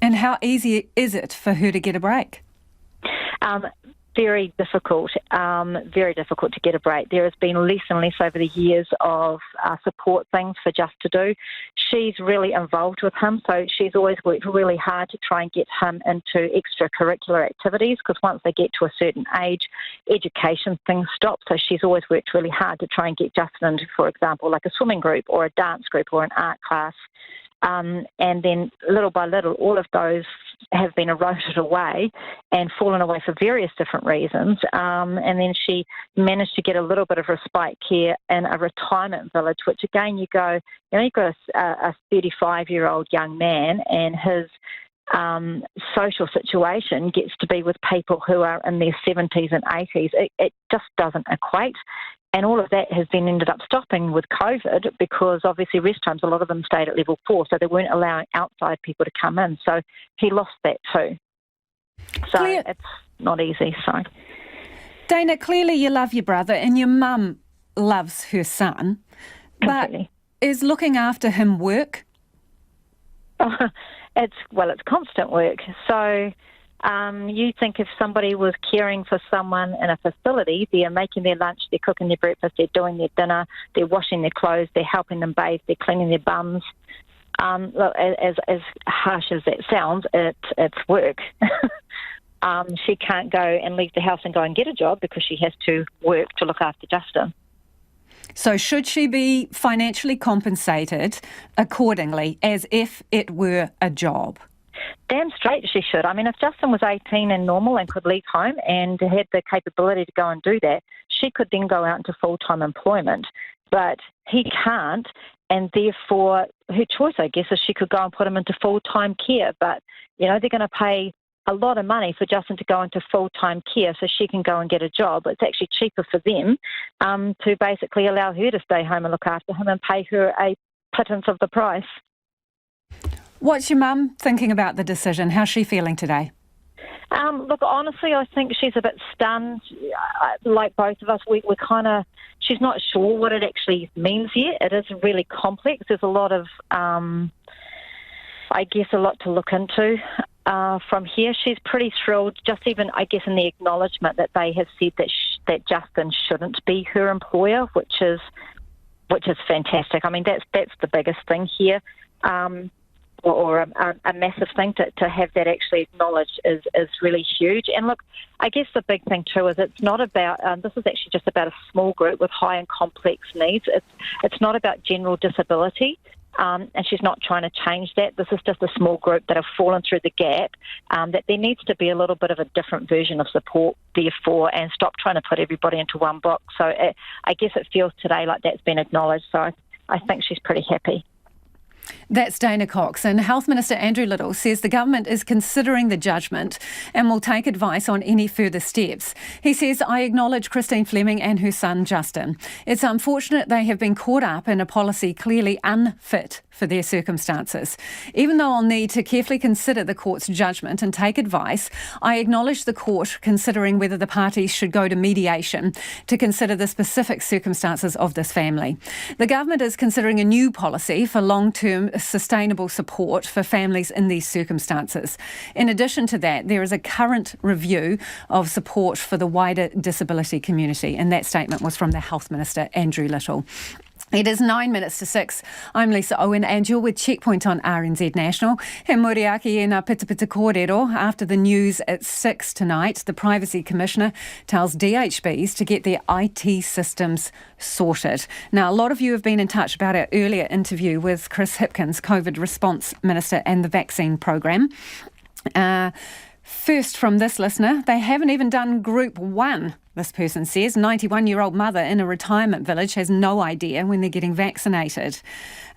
And how easy is it for her to get a break? Very difficult to get a break. There has been less and less over the years of support things for Just to do. She's really involved with him, so she's always worked really hard to try and get him into extracurricular activities, because once they get to a certain age, education things stop. So she's always worked really hard to try and get Justin into, for example, like a swimming group or a dance group or an art class. And then little by little, all of those have been eroded away and fallen away for various different reasons. And then she managed to get a little bit of respite care in a retirement village, which again, you've got a 35-year-old young man, and his social situation gets to be with people who are in their 70s and 80s. It just doesn't equate. And all of that has then ended up stopping with COVID, because obviously rest homes, a lot of them stayed at level 4, so they weren't allowing outside people to come in. So he lost that too. So it's not easy. So, Dana, clearly you love your brother and your mum loves her son, completely. But is looking after him work? It's constant work. So you think if somebody was caring for someone in a facility, they're making their lunch, they're cooking their breakfast, they're doing their dinner, they're washing their clothes, they're helping them bathe, they're cleaning their bums. Look, as harsh as that sounds, it's work. She can't go and leave the house and go and get a job, because she has to work to look after Justin. So should she be financially compensated accordingly, as if it were a job? Damn straight she should. I mean, if Justin was 18 and normal and could leave home and had the capability to go and do that, she could then go out into full-time employment. But he can't, and therefore her choice, I guess, is she could go and put him into full-time care. But, they're going to pay a lot of money for Justin to go into full-time care so she can go and get a job. It's actually cheaper for them to basically allow her to stay home and look after him and pay her a pittance of the price. What's your mum thinking about the decision? How's she feeling today? Look, honestly, I think she's a bit stunned. Like both of us, she's not sure what it actually means yet. It is really complex. There's a lot of, a lot to look into from here. She's pretty thrilled, just even, I guess, in the acknowledgement that they have said that Justin shouldn't be her employer, which is fantastic. I mean, that's the biggest thing here. Or a massive thing to have that actually acknowledged is really huge. And look, I guess the big thing too is it's not about, this is actually just about a small group with high and complex needs. It's not about general disability, and she's not trying to change that. This is just a small group that have fallen through the gap, that there needs to be a little bit of a different version of support, therefore, and stop trying to put everybody into one box. So I guess it feels today like that's been acknowledged, so I think she's pretty happy. That's Dana Cox, and Health Minister Andrew Little says the government is considering the judgment and will take advice on any further steps. He says, I acknowledge Christine Fleming and her son Justin. It's unfortunate they have been caught up in a policy clearly unfit for their circumstances. Even though I'll need to carefully consider the court's judgment and take advice, I acknowledge the court considering whether the parties should go to mediation to consider the specific circumstances of this family. The government is considering a new policy for long-term sustainable support for families in these circumstances. In addition to that, there is a current review of support for the wider disability community, and that statement was from the Health Minister, Andrew Little. It is 9 minutes to 6. I'm Lisa Owen, and you're with Checkpoint on RNZ National. He moriaki e ngā pitapita kōrero. After the news at 6 tonight, the Privacy Commissioner tells DHBs to get their IT systems sorted. Now, a lot of you have been in touch about our earlier interview with Chris Hipkins, COVID Response Minister, and the vaccine program. First from this listener, they haven't even done Group 1. This person says, 91-year-old mother in a retirement village has no idea when they're getting vaccinated.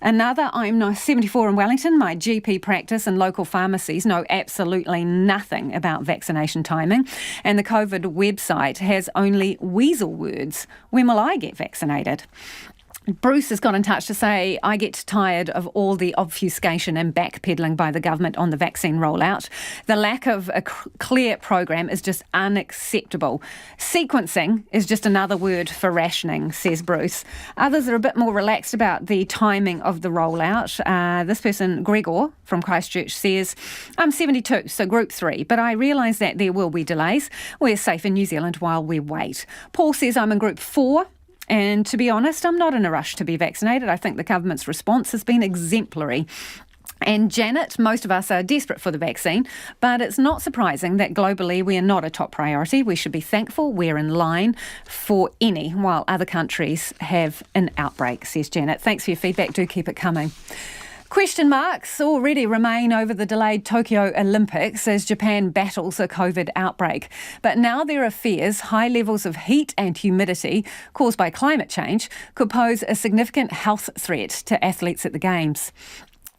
Another, I'm 74 in Wellington. My GP practice and local pharmacies know absolutely nothing about vaccination timing. And the COVID website has only weasel words. When will I get vaccinated? Bruce has got in touch to say, I get tired of all the obfuscation and backpedalling by the government on the vaccine rollout. The lack of a clear program is just unacceptable. Sequencing is just another word for rationing, says Bruce. Others are a bit more relaxed about the timing of the rollout. This person, Gregor from Christchurch, says, I'm 72, so group 3, but I realise that there will be delays. We're safe in New Zealand while we wait. Paul says, I'm in group 4. And to be honest, I'm not in a rush to be vaccinated. I think the government's response has been exemplary. And Janet, most of us are desperate for the vaccine, but it's not surprising that globally we are not a top priority. We should be thankful we're in line for any, while other countries have an outbreak, says Janet. Thanks for your feedback. Do keep it coming. Question marks already remain over the delayed Tokyo Olympics as Japan battles a COVID outbreak. But now there are fears high levels of heat and humidity caused by climate change could pose a significant health threat to athletes at the Games.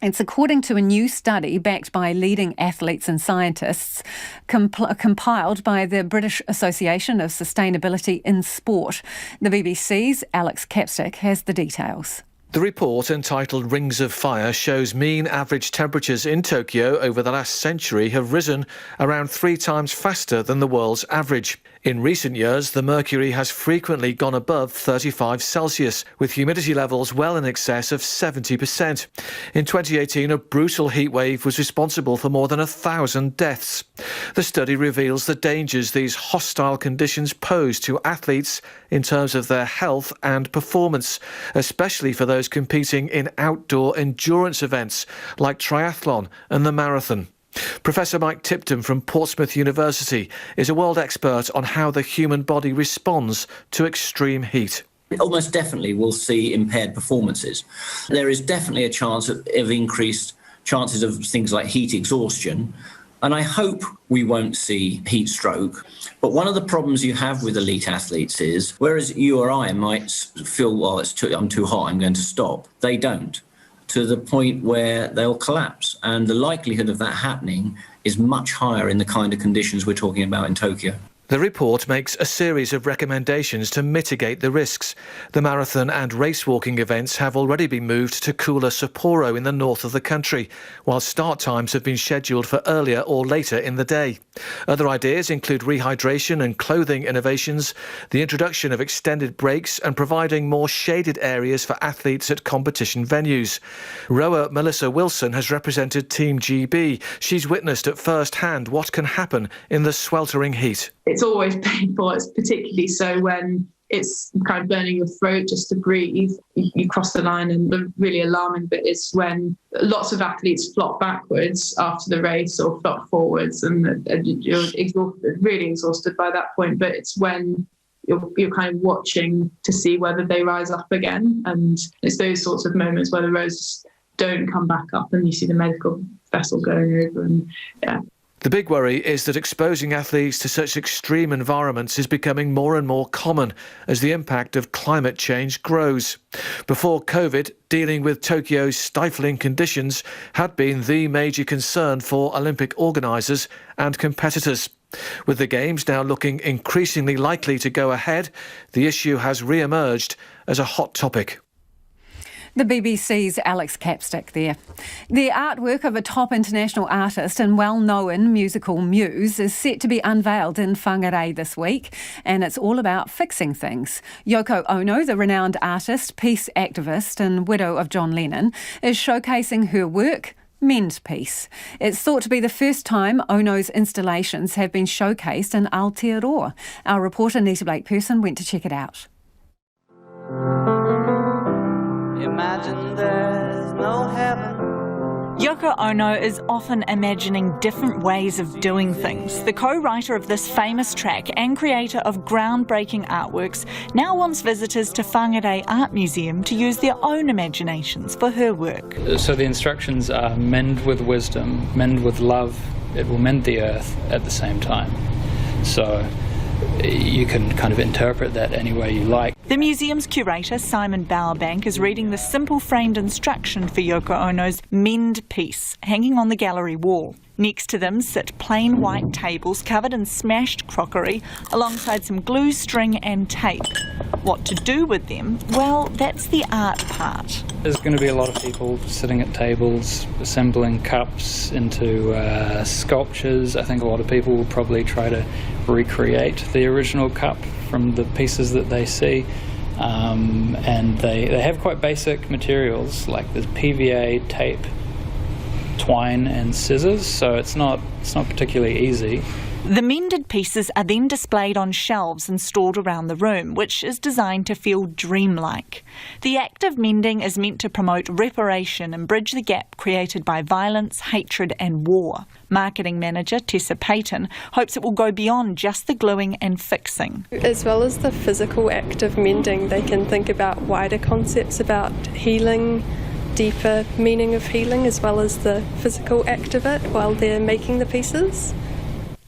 It's according to a new study backed by leading athletes and scientists compiled by the British Association of Sustainability in Sport. The BBC's Alex Capstick has the details. The report, entitled Rings of Fire, shows mean average temperatures in Tokyo over the last century have risen around 3 times faster than the world's average. In recent years, the mercury has frequently gone above 35 Celsius, with humidity levels well in excess of 70%. In 2018, a brutal heatwave was responsible for more than 1,000 deaths. The study reveals the dangers these hostile conditions pose to athletes in terms of their health and performance, especially for those competing in outdoor endurance events like triathlon and the marathon. Professor Mike Tipton from Portsmouth University is a world expert on how the human body responds to extreme heat. Almost definitely we'll see impaired performances. There is definitely a chance of increased chances of things like heat exhaustion, and I hope we won't see heat stroke. But one of the problems you have with elite athletes is, whereas you or I might feel, well, I'm too hot, I'm going to stop, they don't, to the point where they'll collapse. And the likelihood of that happening is much higher in the kind of conditions we're talking about in Tokyo. The report makes a series of recommendations to mitigate the risks. The marathon and race walking events have already been moved to cooler Sapporo in the north of the country, while start times have been scheduled for earlier or later in the day. Other ideas include rehydration and clothing innovations, the introduction of extended breaks and providing more shaded areas for athletes at competition venues. Rower Melissa Wilson has represented Team GB. She's witnessed at first hand what can happen in the sweltering heat. It's always painful. It's particularly so when it's kind of burning your throat just to breathe. You cross the line, and the really alarming bit is when lots of athletes flop backwards after the race or flop forwards, and you're exhausted, really exhausted by that point. But it's when you're kind of watching to see whether they rise up again, and it's those sorts of moments where the roses don't come back up, and you see the medical vessel going over, and yeah. The big worry is that exposing athletes to such extreme environments is becoming more and more common as the impact of climate change grows. Before COVID, dealing with Tokyo's stifling conditions had been the major concern for Olympic organisers and competitors. With the Games now looking increasingly likely to go ahead, the issue has re-emerged as a hot topic. The BBC's Alex Capstick there. The artwork of a top international artist and well-known musical muse is set to be unveiled in Whangarei this week, and it's all about fixing things. Yoko Ono, the renowned artist, peace activist and widow of John Lennon, is showcasing her work, Mend Peace. It's thought to be the first time Ono's installations have been showcased in Aotearoa. Our reporter Nita Blake-Person went to check it out. Imagine there's no heaven. Yoko Ono is often imagining different ways of doing things. The co-writer of this famous track and creator of groundbreaking artworks now wants visitors to Whangarei Art Museum to use their own imaginations for her work. So the instructions are mend with wisdom, mend with love. It will mend the earth at the same time. So you can kind of interpret that any way you like. The museum's curator, Simon Bowerbank, is reading the simple framed instruction for Yoko Ono's Mend Peace, hanging on the gallery wall. Next to them sit plain white tables covered in smashed crockery alongside some glue, string and tape. What to do with them? Well, that's the art part. There's going to be a lot of people sitting at tables, assembling cups into sculptures. I think a lot of people will probably try to recreate the original cup from the pieces that they see. And they have quite basic materials like there's PVA, tape, twine and scissors, so it's not particularly easy. The mended pieces are then displayed on shelves and stored around the room, which is designed to feel dreamlike. The act of mending is meant to promote reparation and bridge the gap created by violence, hatred and war. Marketing manager Tessa Payton hopes it will go beyond just the gluing and fixing. As well as the physical act of mending, they can think about wider concepts about healing, deeper meaning of healing, as well as the physical act of it while they're making the pieces.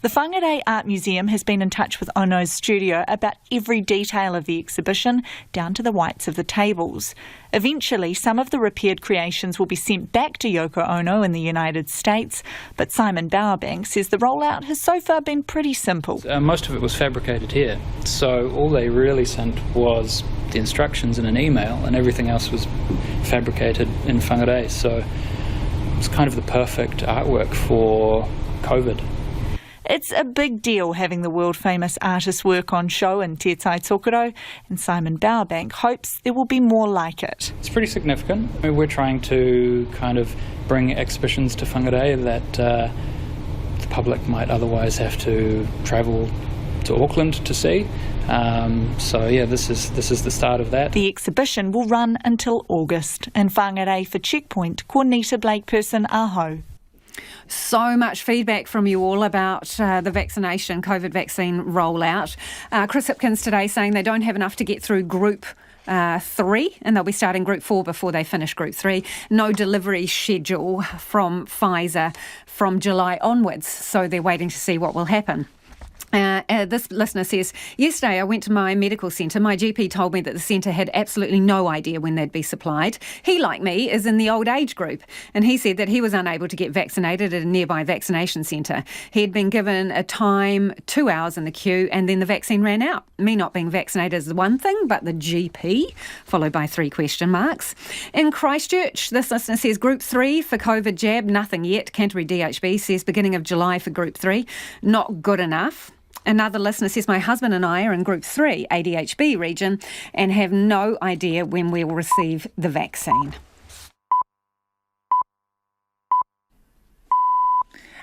The Whangarei Art Museum has been in touch with Ono's studio about every detail of the exhibition, down to the whites of the tables. Eventually, some of the repaired creations will be sent back to Yoko Ono in the United States, but Simon Bowerbank says the rollout has so far been pretty simple. Most of it was fabricated here, so all they really sent was the instructions in an email, and everything else was fabricated in Whangarei, so it was kind of the perfect artwork for COVID. It's a big deal having the world-famous artist work on show in Te Tai Tokoro, and Simon Bowerbank hopes there will be more like it. It's pretty significant. I mean, we're trying to kind of bring exhibitions to Whangarei that the public might otherwise have to travel to Auckland to see. So yeah, this is the start of that. The exhibition will run until August. In Whangarei for Checkpoint, Corneta Blakeperson, Aho. So much feedback from you all about the vaccination, COVID vaccine rollout. Chris Hipkins today saying they don't have enough to get through Group 3, and they'll be starting Group 4 before they finish Group 3. No delivery schedule from Pfizer from July onwards, so they're waiting to see what will happen. This listener says, yesterday I went to my medical centre. My GP told me that the centre had absolutely no idea when they'd be supplied. He, like me, is in the old age group, and he said that he was unable to get vaccinated at a nearby vaccination centre. He had been given a time, 2 hours in the queue, and then the vaccine ran out. Me not being vaccinated is one thing, but the GP, followed by 3 question marks. In Christchurch, this listener says Group 3 for COVID jab, nothing yet. Canterbury DHB says beginning of July for Group 3, not good enough. Another listener says, my husband and I are in Group 3, ADHB region, and have no idea when we will receive the vaccine.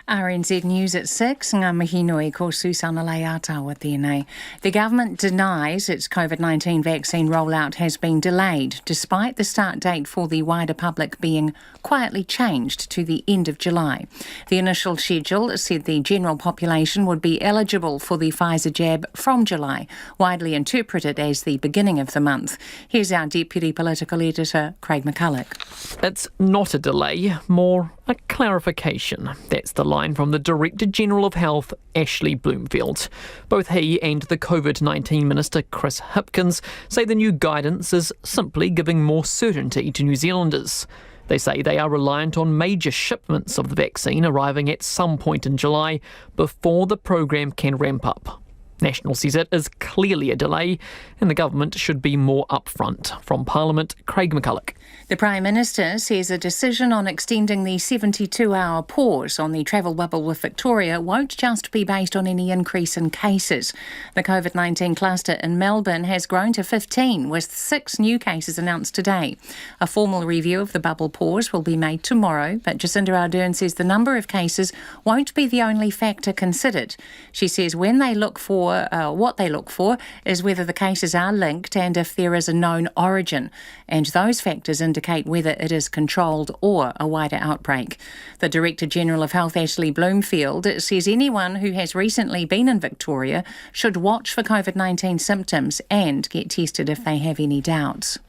RNZ News at 6, ngā mihi nui ko Susana Leata tēnei. The government denies its COVID-19 vaccine rollout has been delayed, despite the start date for the wider public being quietly changed to the end of July. The initial schedule said the general population would be eligible for the Pfizer jab from July, widely interpreted as the beginning of the month. Here's our Deputy Political Editor, Craig McCulloch. It's not a delay, more a clarification. That's the line from the Director General of Health, Ashley Bloomfield. Both he and the COVID-19 Minister, Chris Hipkins, say the new guidance is simply giving more certainty to New Zealanders. They say they are reliant on major shipments of the vaccine arriving at some point in July before the program can ramp up. National says it is clearly a delay and the government should be more upfront. From Parliament, Craig McCulloch. The Prime Minister says a decision on extending the 72-hour pause on the travel bubble with Victoria won't just be based on any increase in cases. The COVID-19 cluster in Melbourne has grown to 15, with 6 new cases announced today. A formal review of the bubble pause will be made tomorrow, but Jacinda Ardern says the number of cases won't be the only factor considered. She says when they look for what they look for is whether the cases are linked and if there is a known origin, and those factors indicate whether it is controlled or a wider outbreak. The Director General of Health, Ashley Bloomfield, says anyone who has recently been in Victoria should watch for COVID-19 symptoms and get tested if they have any doubts.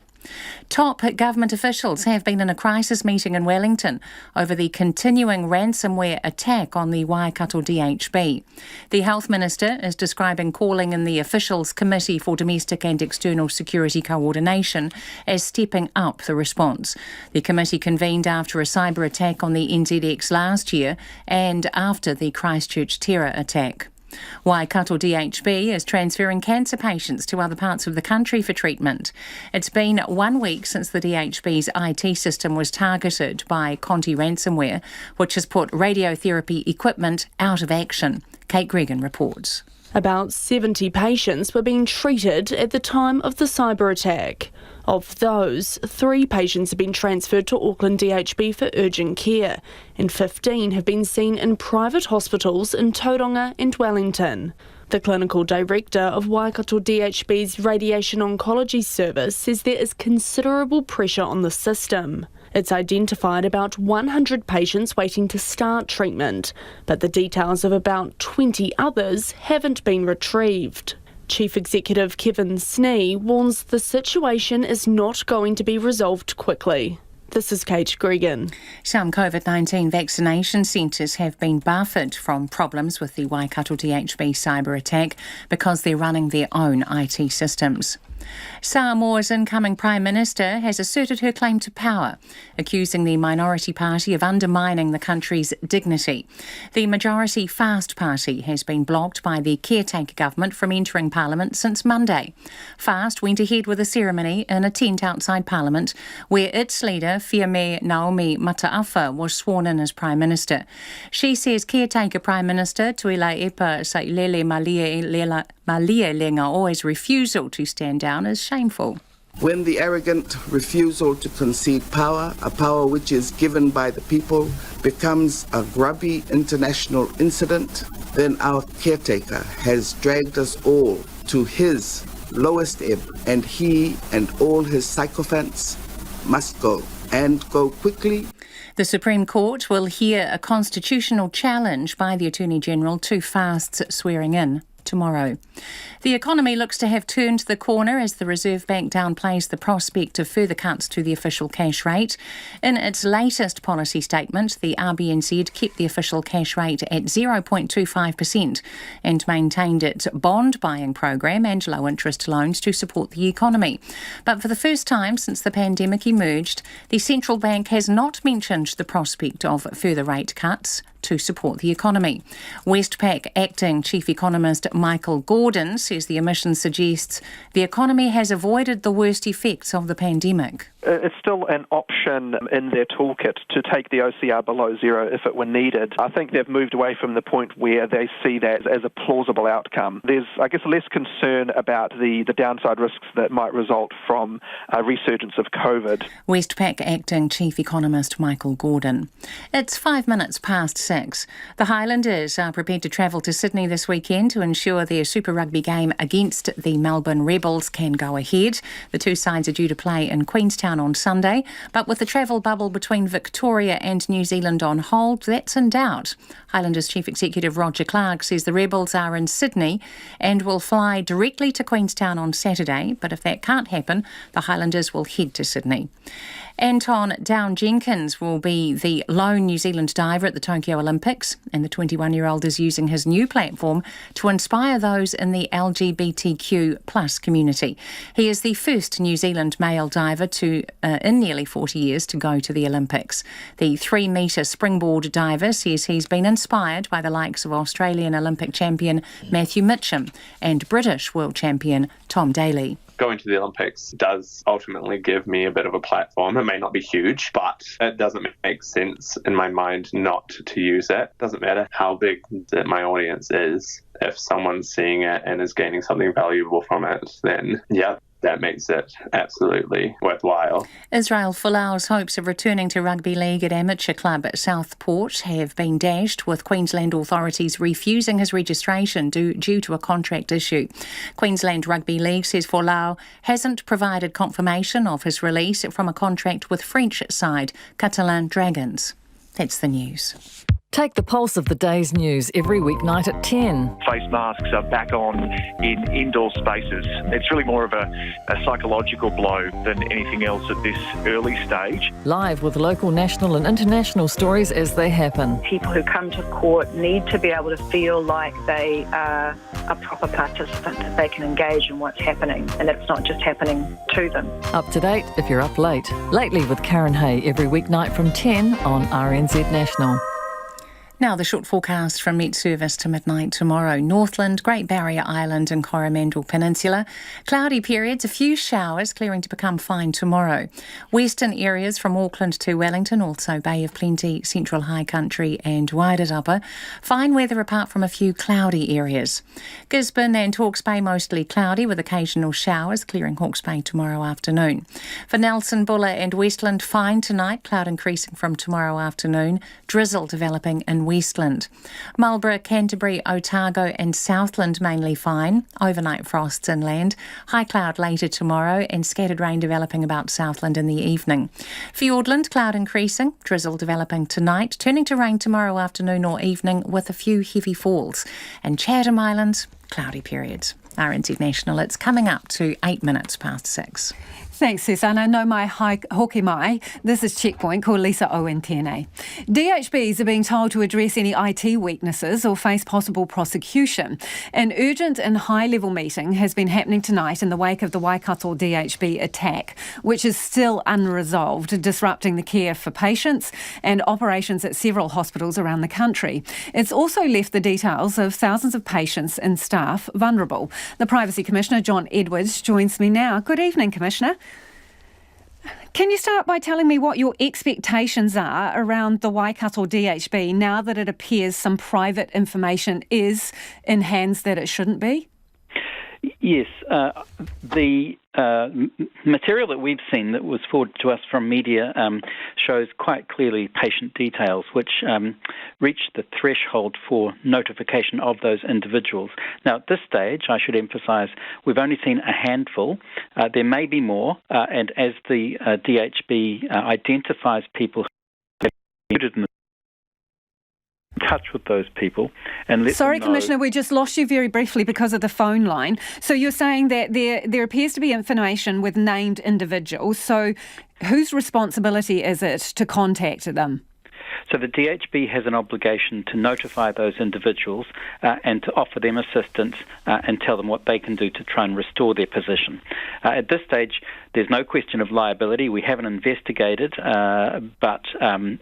Top government officials have been in a crisis meeting in Wellington over the continuing ransomware attack on the Waikato DHB. The Health Minister is describing calling in the Officials Committee for Domestic and External Security Coordination as stepping up the response. The committee convened after a cyber attack on the NZX last year and after the Christchurch terror attack. Waikato DHB is transferring cancer patients to other parts of the country for treatment. It's been 1 week since the DHB's IT system was targeted by Conti ransomware, which has put radiotherapy equipment out of action. Kate Gregan reports. About 70 patients were being treated at the time of the cyber attack. Of those, 3 patients have been transferred to Auckland DHB for urgent care, and 15 have been seen in private hospitals in Tauranga and Wellington. The clinical director of Waikato DHB's Radiation Oncology Service says there is considerable pressure on the system. It's identified about 100 patients waiting to start treatment, but the details of about 20 others haven't been retrieved. Chief Executive Kevin Snee warns the situation is not going to be resolved quickly. This is Kate Gregan. Some COVID-19 vaccination centres have been buffered from problems with the Waikato DHB cyber attack because they're running their own IT systems. Samoa's incoming Prime Minister has asserted her claim to power, accusing the minority party of undermining the country's dignity. The majority Fast Party has been blocked by the caretaker government from entering Parliament since Monday. Fast went ahead with a ceremony in a tent outside Parliament where its leader, Fiame Naomi Mataafa, was sworn in as Prime Minister. She says caretaker Prime Minister Tuila Epa Sailele Malia Lengao's refusal to stand down is shameful. When the arrogant refusal to concede power, a power which is given by the people, becomes a grubby international incident, then our caretaker has dragged us all to his lowest ebb, and he and all his sycophants must go, and go quickly. The Supreme Court will hear a constitutional challenge by the Attorney General to Fast's swearing in tomorrow. The economy looks to have turned the corner as the Reserve Bank downplays the prospect of further cuts to the official cash rate. In its latest policy statement, the RBNZ kept the official cash rate at 0.25% and maintained its bond buying program and low interest loans to support the economy. But for the first time since the pandemic emerged, the central bank has not mentioned the prospect of further rate cuts to support the economy. Westpac acting chief economist Michael Gordon says the omission suggests the economy has avoided the worst effects of the pandemic. It's still an option in their toolkit to take the OCR below zero if it were needed. I think they've moved away from the point where they see that as a plausible outcome. There's, I guess, less concern about the downside risks that might result from a resurgence of COVID. Westpac acting chief economist Michael Gordon. It's 5 minutes past 6. The Highlanders are prepared to travel to Sydney this weekend to ensure their Super Rugby game against the Melbourne Rebels can go ahead. The two sides are due to play in Queenstown on Sunday, but with the travel bubble between Victoria and New Zealand on hold, that's in doubt. Highlanders Chief Executive Roger Clark says the Rebels are in Sydney and will fly directly to Queenstown on Saturday, but if that can't happen, the Highlanders will head to Sydney. Anton Down-Jenkins will be the lone New Zealand diver at the Tokyo Olympics, and the 21-year-old is using his new platform to inspire those in the LGBTQ+ community. He is the first New Zealand male diver in nearly 40 years to go to the Olympics. The 3-metre springboard diver says he's been inspired by the likes of Australian Olympic champion Matthew Mitcham and British world champion Tom Daley. Going to the Olympics does ultimately give me a bit of a platform. It may not be huge, but it doesn't make sense in my mind not to use it. Doesn't matter how big my audience is. If someone's seeing it and is gaining something valuable from it, then yeah, that makes it absolutely worthwhile. Israel Folau's hopes of returning to rugby league at amateur club at Southport have been dashed, with Queensland authorities refusing his registration due to a contract issue. Queensland Rugby League says Folau hasn't provided confirmation of his release from a contract with French side Catalan Dragons. That's the news. Take the pulse of the day's news every weeknight at 10. Face masks are back on in indoor spaces. It's really more of a psychological blow than anything else at this early stage. Live with local, national and international stories as they happen. People who come to court need to be able to feel like they are a proper participant, that they can engage in what's happening and it's not just happening to them. Up to date if you're up late. Lately with Karen Hay every weeknight from 10 on RNZ National. Now the short forecast from Met Service to midnight tomorrow. Northland, Great Barrier Island and Coromandel Peninsula. Cloudy periods, a few showers clearing to become fine tomorrow. Western areas from Auckland to Wellington, also Bay of Plenty, Central High Country and Wairarapa. Fine weather apart from a few cloudy areas. Gisborne and Hawke's Bay mostly cloudy with occasional showers clearing Hawke's Bay tomorrow afternoon. For Nelson, Buller and Westland, fine tonight, cloud increasing from tomorrow afternoon. Drizzle developing in Westland. Marlborough, Canterbury, Otago and Southland mainly fine. Overnight frosts inland. High cloud later tomorrow and scattered rain developing about Southland in the evening. Fiordland, cloud increasing. Drizzle developing tonight, turning to rain tomorrow afternoon or evening with a few heavy falls. And Chatham Islands, cloudy periods. RNZ National, it's coming up to 8 minutes past 6. Thanks, Susanna. No mai hoki mai. This is Checkpoint, ko Lisa Owen tēnei. DHBs are being told to address any IT weaknesses or face possible prosecution. An urgent and high-level meeting has been happening tonight in the wake of the Waikato DHB attack, which is still unresolved, disrupting the care for patients and operations at several hospitals around the country. It's also left the details of thousands of patients and staff vulnerable. The Privacy Commissioner, John Edwards, joins me now. Good evening, Commissioner. Can you start by telling me what your expectations are around the Waikato DHB now that it appears some private information is in hands that it shouldn't be? Yes, the material that we've seen that was forwarded to us from media shows quite clearly patient details which reached the threshold for notification of those individuals. Now, at this stage, I should emphasise, we've only seen a handful. There may be more, and as the DHB identifies people who have been included in touch with those people and let Sorry, them know. Commissioner, we just lost you very briefly because of the phone line. So you're saying that there appears to be information with named individuals. So whose responsibility is it to contact them? So the DHB has an obligation to notify those individuals and to offer them assistance and tell them what they can do to try and restore their position. At this stage, there's no question of liability. We haven't investigated, but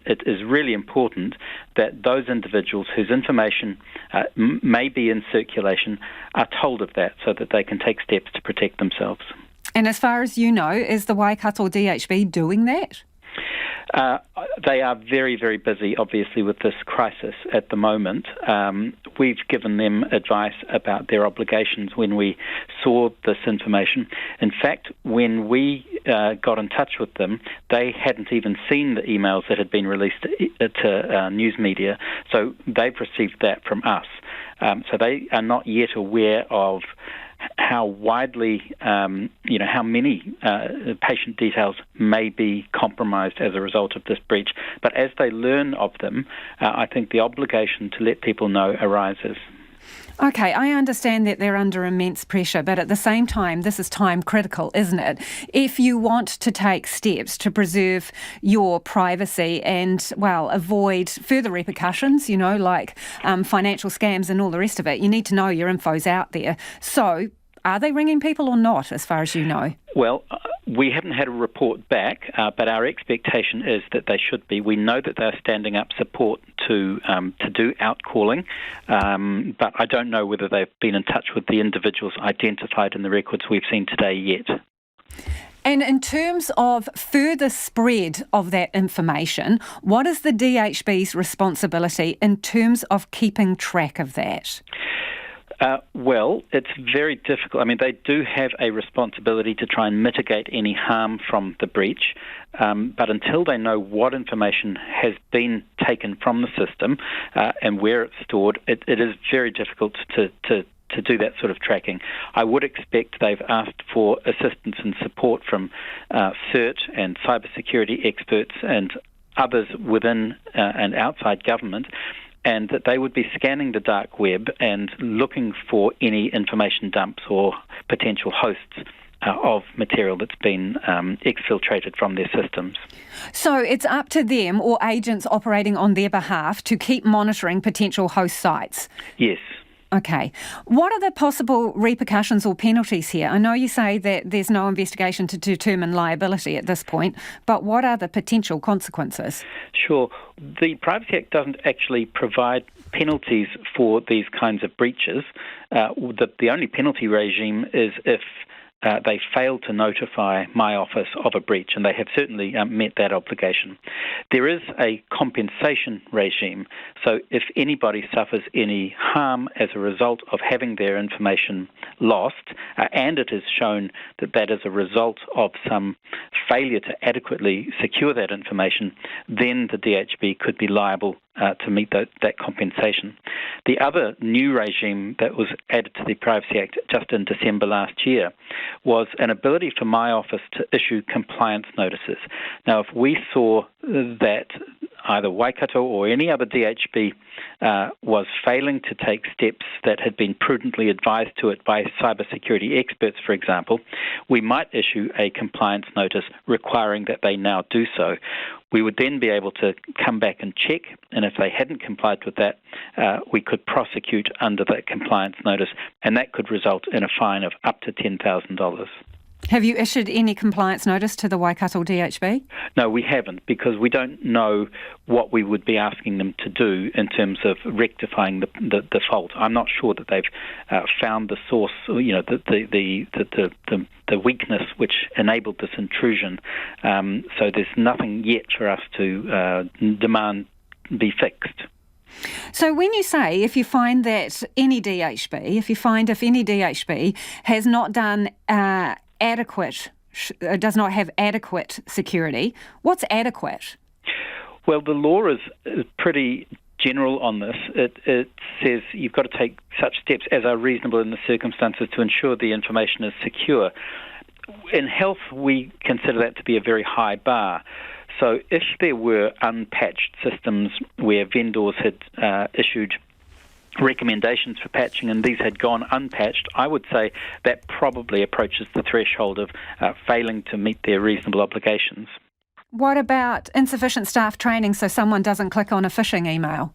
it is really important that those individuals whose information may be in circulation are told of that so that they can take steps to protect themselves. And as far as you know, is the Waikato DHB doing that? They are very, very busy, obviously, with this crisis at the moment. We've given them advice about their obligations when we saw this information. In fact, when we got in touch with them, they hadn't even seen the emails that had been released to news media, so they've received that from us. So they are not yet aware of how widely, how many patient details may be compromised as a result of this breach. But as they learn of them, I think the obligation to let people know arises. Okay, I understand that they're under immense pressure, but at the same time, this is time critical, isn't it? If you want to take steps to preserve your privacy and, well, avoid further repercussions, like financial scams and all the rest of it, you need to know your info's out there. So, are they ringing people or not, as far as you know? Well, we haven't had a report back, but our expectation is that they should be. We know that they're standing up support to do outcalling, but I don't know whether they've been in touch with the individuals identified in the records we've seen today yet. And in terms of further spread of that information, what is the DHB's responsibility in terms of keeping track of that? Well, it's very difficult. I mean, they do have a responsibility to try and mitigate any harm from the breach, but until they know what information has been taken from the system and where it's stored, it is very difficult to do that sort of tracking. I would expect they've asked for assistance and support from CERT and cybersecurity experts and others within and outside government, and that they would be scanning the dark web and looking for any information dumps or potential hosts of material that's been exfiltrated from their systems. So it's up to them or agents operating on their behalf to keep monitoring potential host sites? Yes. Okay. What are the possible repercussions or penalties here? I know you say that there's no investigation to determine liability at this point, but what are the potential consequences? Sure. The Privacy Act doesn't actually provide penalties for these kinds of breaches. The only penalty regime is if they fail to notify my office of a breach, and they have certainly met that obligation. There is a compensation regime, so if anybody suffers any harm as a result of having their information lost, and it is shown that that is a result of some failure to adequately secure that information, then the DHB could be liable to meet that compensation. The other new regime that was added to the Privacy Act just in December last year was an ability for my office to issue compliance notices. Now, if we saw that either Waikato or any other DHB was failing to take steps that had been prudently advised to it by cybersecurity experts, for example, we might issue a compliance notice requiring that they now do so. We would then be able to come back and check, and if they hadn't complied with that, we could prosecute under that compliance notice, and that could result in a fine of up to $10,000. Have you issued any compliance notice to the Waikato DHB? No, we haven't, because we don't know what we would be asking them to do in terms of rectifying the fault. I'm not sure that they've found the source, the weakness which enabled this intrusion. So there's nothing yet for us to demand be fixed. So when you say if any DHB has not done does not have adequate security, what's adequate? Well, the law is pretty general on this. It says you've got to take such steps as are reasonable in the circumstances to ensure the information is secure. In health, we consider that to be a very high bar. So if there were unpatched systems where vendors had issued recommendations for patching and these had gone unpatched, I would say that probably approaches the threshold of failing to meet their reasonable obligations. What about insufficient staff training so someone doesn't click on a phishing email?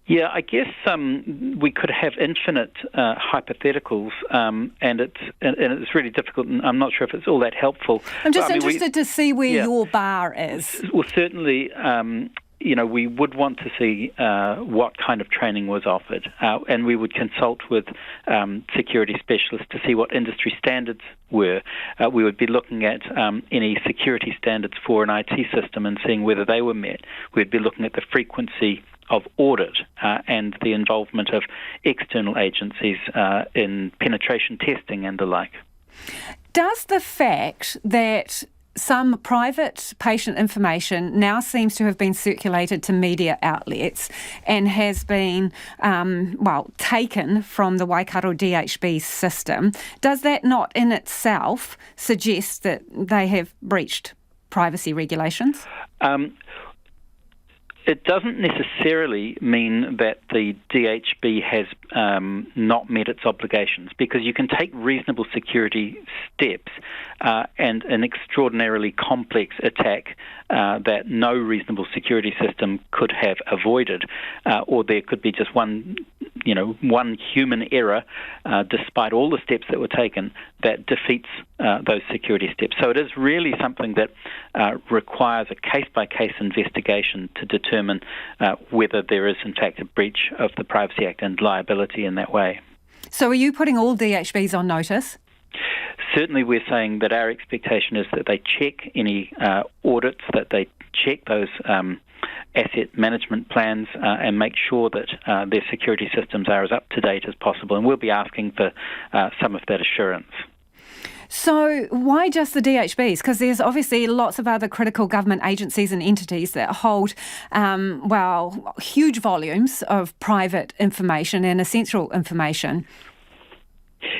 Yeah, I guess we could have infinite hypotheticals, and it's really difficult, and I'm not sure if it's all that helpful. I'm just interested to see where your bar is. Well, certainly, we would want to see what kind of training was offered, and we would consult with security specialists to see what industry standards were. We would be looking at any security standards for an IT system and seeing whether they were met. We'd be looking at the frequency of audit and the involvement of external agencies in penetration testing and the like. Does the fact that some private patient information now seems to have been circulated to media outlets and has been, taken from the Waikato DHB system, does that not in itself suggest that they have breached privacy regulations? It doesn't necessarily mean that the DHB has not met its obligations, because you can take reasonable security steps and an extraordinarily complex attack that no reasonable security system could have avoided, or there could be just one human error, despite all the steps that were taken, that defeats those security steps. So it is really something that requires a case-by-case investigation to determine whether there is, in fact, a breach of the Privacy Act and liability in that way. So are you putting all DHBs on notice? Certainly we're saying that our expectation is that they check any audits, that they check those asset management plans and make sure that their security systems are as up-to-date as possible. And we'll be asking for some of that assurance. So why just the DHBs? Because there's obviously lots of other critical government agencies and entities that hold, huge volumes of private information and essential information.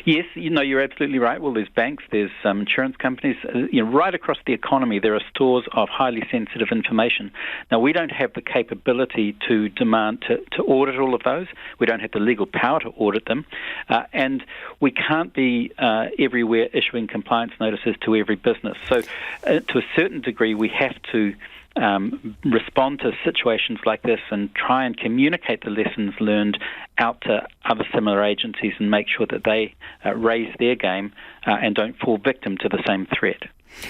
Yes, you're absolutely right. Well, there's banks, there's insurance companies. Right across the economy, there are stores of highly sensitive information. Now, we don't have the capability to demand to audit all of those. We don't have the legal power to audit them. And we can't be everywhere issuing compliance notices to every business. So to a certain degree, we have to respond to situations like this and try and communicate the lessons learned out to other similar agencies and make sure that they raise their game and don't fall victim to the same threat.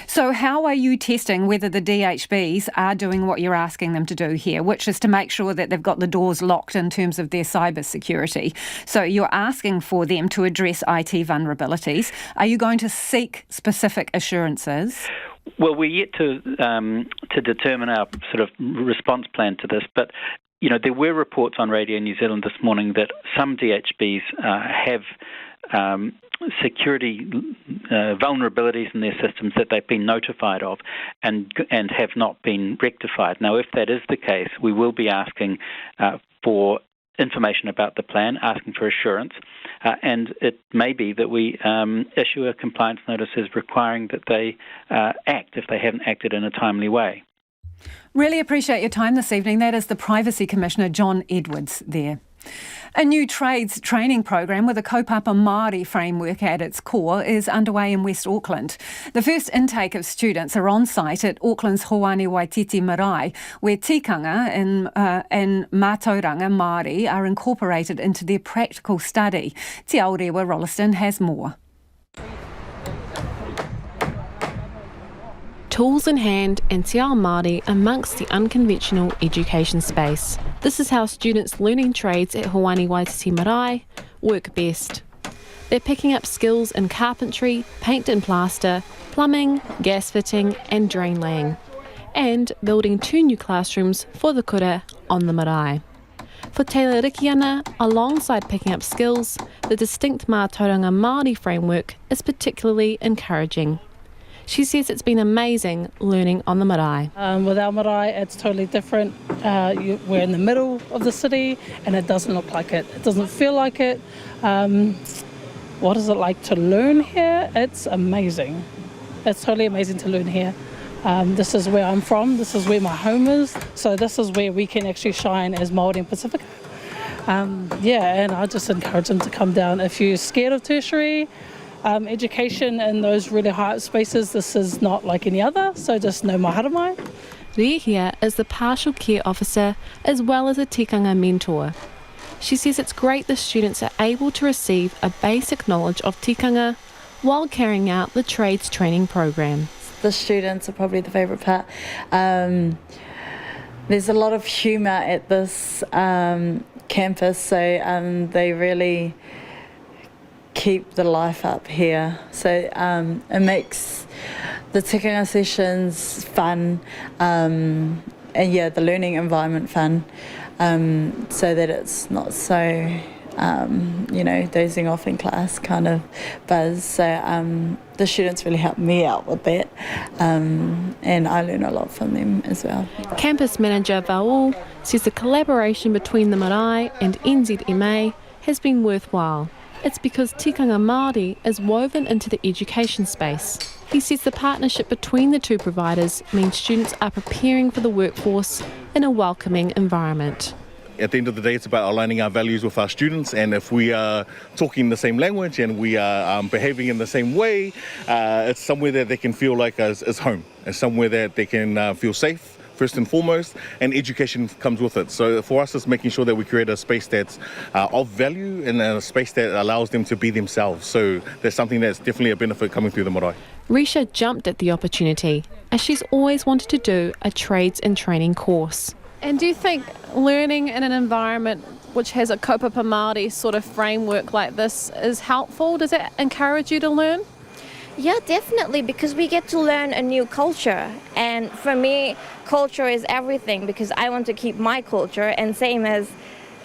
So how are you testing whether the DHBs are doing what you're asking them to do here, which is to make sure that they've got the doors locked in terms of their cyber security? So you're asking for them to address IT vulnerabilities. Are you going to seek specific assurances? Well, we're yet to determine our sort of response plan to this, but there were reports on Radio New Zealand this morning that some DHBs have security vulnerabilities in their systems that they've been notified of and have not been rectified. Now, if that is the case, we will be asking for information about the plan, asking for assurance, and it may be that we issue a compliance notices requiring that they act if they haven't acted in a timely way. Really appreciate your time this evening. That is the Privacy Commissioner, John Edwards there. A new trades training program with a kaupapa Māori framework at its core is underway in West Auckland. The first intake of students are on site at Auckland's Hōʻānau Waititi Marae, where tikanga and mātauranga Māori are incorporated into their practical study. Te Aorewa Rolliston has more. Tools in hand and te ao Māori amongst the unconventional education space. This is how students learning trades at Hōʻānau Waititi Marae work best. They're picking up skills in carpentry, paint and plaster, plumbing, gas fitting and drain laying, and building 2 new classrooms for the kura on the marae. For Taylor Rikiana, alongside picking up skills, the distinct mātauranga Māori framework is particularly encouraging. She says it's been amazing learning on the marae. With our marae, it's totally different. We're in the middle of the city and it doesn't look like it. It doesn't feel like it. What is it like to learn here? It's amazing. It's totally amazing to learn here. This is where I'm from. This is where my home is. So this is where we can actually shine as Māori and Pacifica. And I just encourage them to come down. If you're scared of tertiary, education in those really high spaces, this is not like any other, so just no maharamai. Rihia is the partial care officer as well as a tikanga mentor. She says it's great the students are able to receive a basic knowledge of tikanga while carrying out the trades training program. The students are probably the favourite part. There's a lot of humour at this campus, so they really keep the life up here. So it makes the tikanga sessions fun and the learning environment fun, so that it's not so dozing off in class kind of buzz. So the students really help me out with that, and I learn a lot from them as well. Campus manager Vaul says the collaboration between the marae and NZMA has been worthwhile. It's because tikanga Māori is woven into the education space. He says the partnership between the two providers means students are preparing for the workforce in a welcoming environment. At the end of the day, it's about aligning our values with our students, and if we are talking the same language and we are behaving in the same way, it's somewhere that they can feel like is home. It's somewhere that they can feel safe, first and foremost, and education comes with it. So for us, it's making sure that we create a space that's of value and a space that allows them to be themselves. So that's something that's definitely a benefit coming through the marae. Risha jumped at the opportunity, as she's always wanted to do a trades and training course. And do you think learning in an environment which has a kaupapa Māori sort of framework like this is helpful? Does it encourage you to learn? Yeah, definitely, because we get to learn a new culture. And for me, culture is everything, because I want to keep my culture. And same as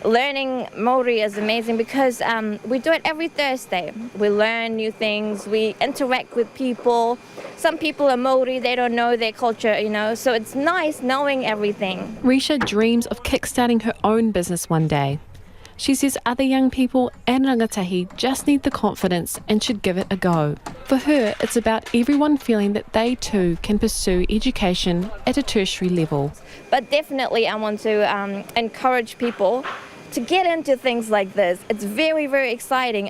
learning Māori is amazing because we do it every Thursday. We learn new things, we interact with people. Some people are Māori, they don't know their culture, so it's nice knowing everything. Risha dreams of kickstarting her own business one day. She says other young people and rangatahi just need the confidence and should give it a go. For her, it's about everyone feeling that they too can pursue education at a tertiary level. But definitely I want to encourage people to get into things like this. It's very, very exciting.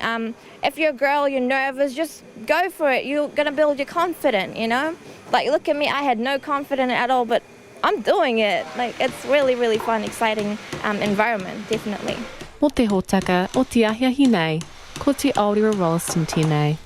If you're a girl, you're nervous, just go for it. You're going to build your confidence, you know? Like, look at me, I had no confidence at all, but I'm doing it. Like, it's really, really fun, exciting environment, definitely. Mo te hōtaka o te ahiahi nei, ko te Aotearoa Rolleston tēnei.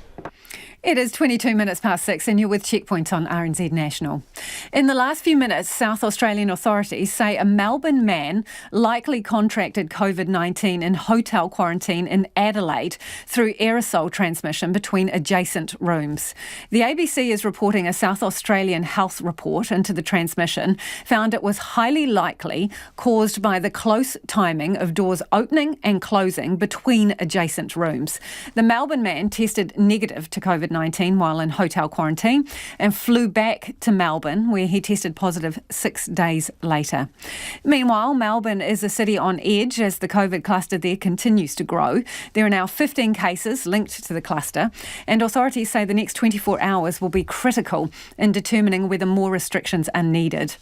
It is 22 minutes past 6 and you're with Checkpoint on RNZ National. In the last few minutes, South Australian authorities say a Melbourne man likely contracted COVID-19 in hotel quarantine in Adelaide through aerosol transmission between adjacent rooms. The ABC is reporting a South Australian health report into the transmission found it was highly likely caused by the close timing of doors opening and closing between adjacent rooms. The Melbourne man tested negative to COVID-19 while in hotel quarantine and flew back to Melbourne, where he tested positive 6 days later. Meanwhile, Melbourne is a city on edge as the COVID cluster there continues to grow. There are now 15 cases linked to the cluster, and authorities say the next 24 hours will be critical in determining whether more restrictions are needed.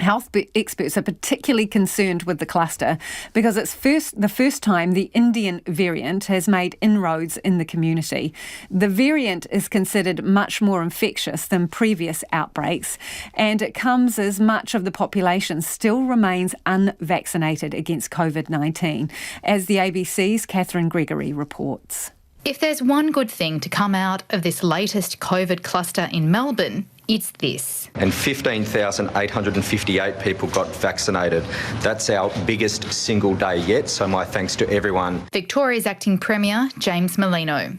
Health experts are particularly concerned with the cluster because it's the first time the Indian variant has made inroads in the community. The variant is considered much more infectious than previous outbreaks, and it comes as much of the population still remains unvaccinated against COVID-19, as the ABC's Catherine Gregory reports. If there's one good thing to come out of this latest COVID cluster in Melbourne, it's this. And 15,858 people got vaccinated. That's our biggest single day yet, so my thanks to everyone. Victoria's Acting Premier, James Merlino.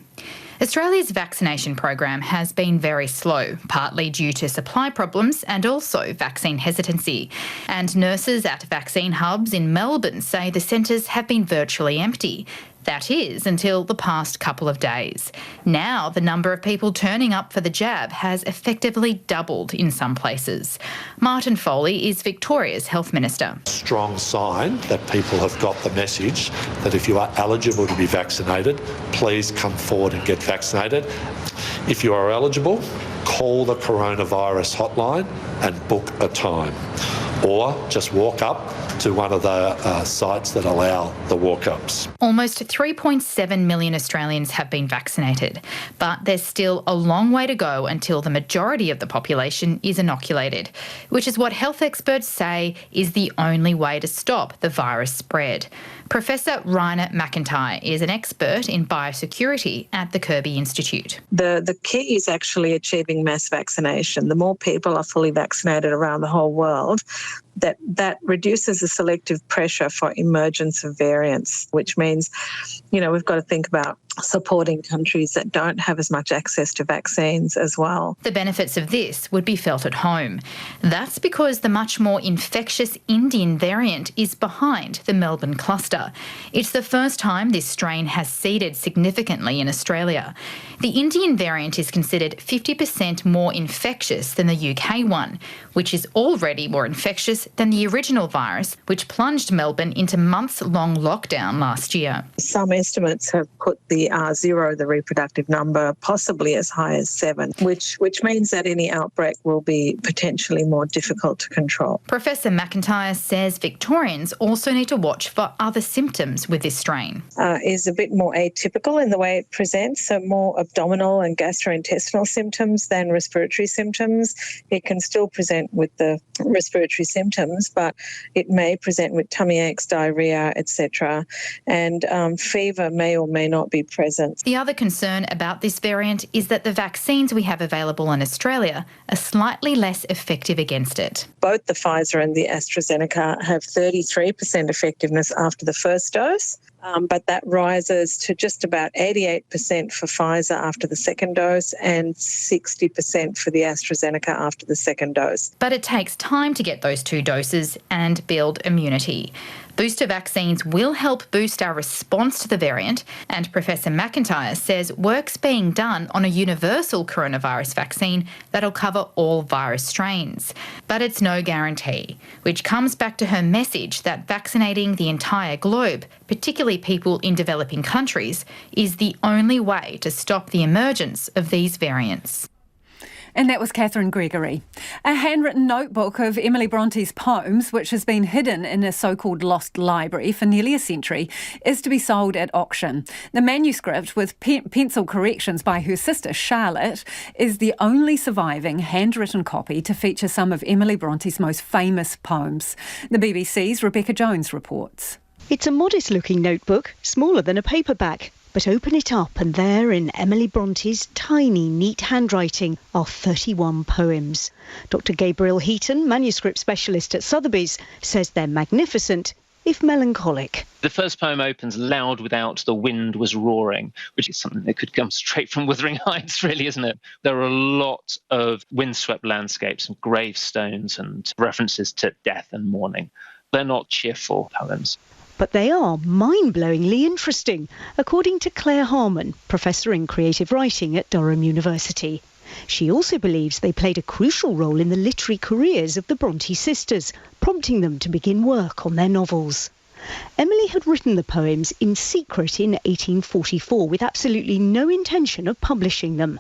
Australia's vaccination program has been very slow, partly due to supply problems and also vaccine hesitancy. And nurses at vaccine hubs in Melbourne say the centres have been virtually empty. That is, until the past couple of days. Now, the number of people turning up for the jab has effectively doubled in some places. Martin Foley is Victoria's Health Minister. Strong sign that people have got the message that if you are eligible to be vaccinated, please come forward and get vaccinated. If you are eligible, call the coronavirus hotline and book a time. Or just walk up to one of the sites that allow the walk-ups. Almost 3.7 million Australians have been vaccinated, but there's still a long way to go until the majority of the population is inoculated, which is what health experts say is the only way to stop the virus spread. Professor Raina McIntyre is an expert in biosecurity at the Kirby Institute. The key is actually achieving mass vaccination. The more people are fully vaccinated around the whole world, that reduces the selective pressure for emergence of variants, which means, we've got to think about supporting countries that don't have as much access to vaccines as well. The benefits of this would be felt at home. That's because the much more infectious Indian variant is behind the Melbourne cluster. It's the first time this strain has seeded significantly in Australia. The Indian variant is considered 50% more infectious than the UK one, which is already more infectious than the original virus, which plunged Melbourne into months-long lockdown last year. Some estimates have put the R0, the reproductive number, possibly as high as 7, which means that any outbreak will be potentially more difficult to control. Professor McIntyre says Victorians also need to watch for other symptoms with this strain. Is a bit more atypical in the way it presents, so more abdominal and gastrointestinal symptoms than respiratory symptoms. It can still present with the respiratory symptoms, but it may present with tummy aches, diarrhoea, etc. And fever may or may not be present. The other concern about this variant is that the vaccines we have available in Australia are slightly less effective against it. Both the Pfizer and the AstraZeneca have 33% effectiveness after the first dose. But that rises to just about 88% for Pfizer after the second dose and 60% for the AstraZeneca after the second dose. But it takes time to get those 2 doses and build immunity. Booster vaccines will help boost our response to the variant, and Professor McIntyre says work's being done on a universal coronavirus vaccine that'll cover all virus strains. But it's no guarantee, which comes back to her message that vaccinating the entire globe, particularly especially people in developing countries, is the only way to stop the emergence of these variants. And that was Catherine Gregory. A handwritten notebook of Emily Bronte's poems, which has been hidden in a so-called lost library for nearly a century, is to be sold at auction. The manuscript, with pencil corrections by her sister Charlotte, is the only surviving handwritten copy to feature some of Emily Bronte's most famous poems. The BBC's Rebecca Jones reports. It's a modest-looking notebook, smaller than a paperback. But open it up and there, in Emily Bronte's tiny, neat handwriting, are 31 poems. Dr Gabriel Heaton, manuscript specialist at Sotheby's, says they're magnificent, if melancholic. The first poem opens, "Loud without, the wind was roaring," which is something that could come straight from Wuthering Heights, really, isn't it? There are a lot of windswept landscapes and gravestones and references to death and mourning. They're not cheerful poems. But they are mind-blowingly interesting, according to Claire Harmon, Professor in Creative Writing at Durham University. She also believes they played a crucial role in the literary careers of the Bronte sisters, prompting them to begin work on their novels. Emily had written the poems in secret in 1844 with absolutely no intention of publishing them.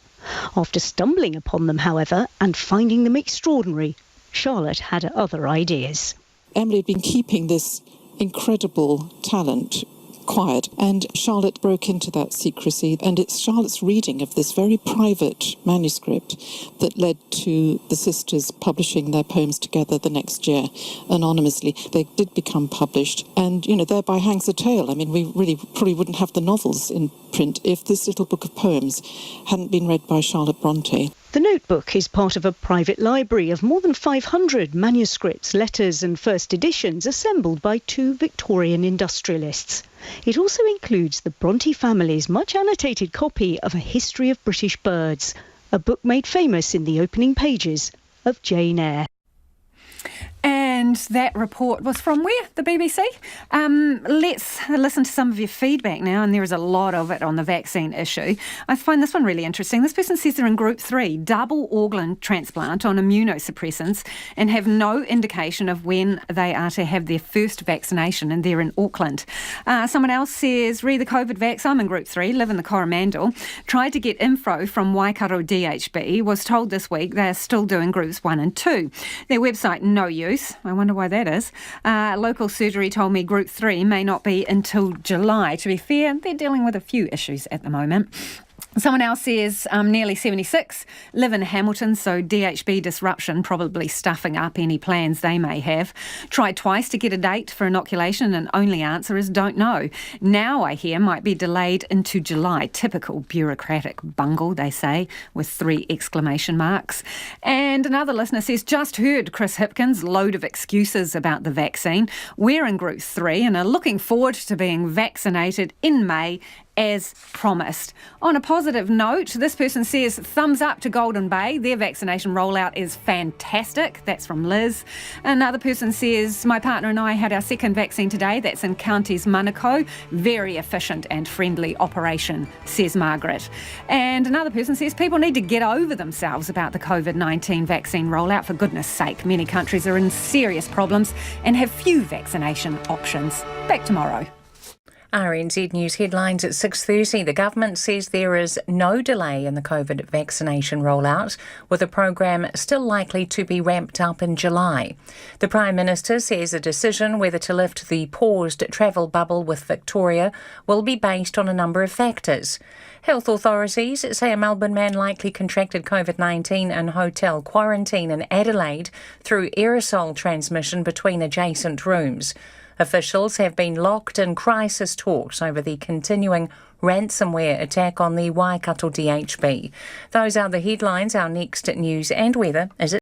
After stumbling upon them, however, and finding them extraordinary, Charlotte had other ideas. Emily had been keeping this incredible talent quiet, and Charlotte broke into that secrecy, and it's Charlotte's reading of this very private manuscript that led to the sisters publishing their poems together the next year anonymously. They did become published, and thereby hangs a tale. I mean, we really probably wouldn't have the novels in print if this little book of poems hadn't been read by Charlotte Bronte. The notebook is part of a private library of more than 500 manuscripts, letters and first editions assembled by two Victorian industrialists. It also includes the Bronte family's much annotated copy of A History of British Birds, a book made famous in the opening pages of Jane Eyre. And that report was from where? The BBC? Let's listen to some of your feedback now, and there is a lot of it on the vaccine issue. I find this one really interesting. This person says they're in Group 3, double organ transplant on immunosuppressants, and have no indication of when they are to have their first vaccination, and they're in Auckland. Someone else says, re the COVID vax, I'm in Group 3, live in the Coromandel. Tried to get info from Waikato DHB, was told this week they're still doing Groups 1 and 2. Their website, no use. I wonder why that is. Local surgery told me Group 3 may not be until July. To be fair, they're dealing with a few issues at the moment. Someone else says, nearly 76, live in Hamilton, so DHB disruption probably stuffing up any plans they may have. Tried twice to get a date for inoculation and only answer is don't know. Now I hear might be delayed into July. Typical bureaucratic bungle, they say, with 3 exclamation marks. And another listener says, just heard Chris Hipkins, load of excuses about the vaccine. We're in Group 3 and are looking forward to being vaccinated in May as promised. On a positive note, this person says, thumbs up to Golden Bay. Their vaccination rollout is fantastic. That's from Liz. Another person says, my partner and I had our second vaccine today. That's in Counties Manukau. Very efficient and friendly operation, says Margaret. And another person says, people need to get over themselves about the COVID-19 vaccine rollout. For goodness sake, many countries are in serious problems and have few vaccination options. Back tomorrow. RNZ News headlines at 6:30. The government says there is no delay in the COVID vaccination rollout, with the program still likely to be ramped up in July. The Prime Minister says a decision whether to lift the paused travel bubble with Victoria will be based on a number of factors. Health authorities say a Melbourne man likely contracted COVID-19 in hotel quarantine in Adelaide through aerosol transmission between adjacent rooms. Officials have been locked in crisis talks over the continuing ransomware attack on the Waikato DHB. Those are the headlines. Our next news and weather is at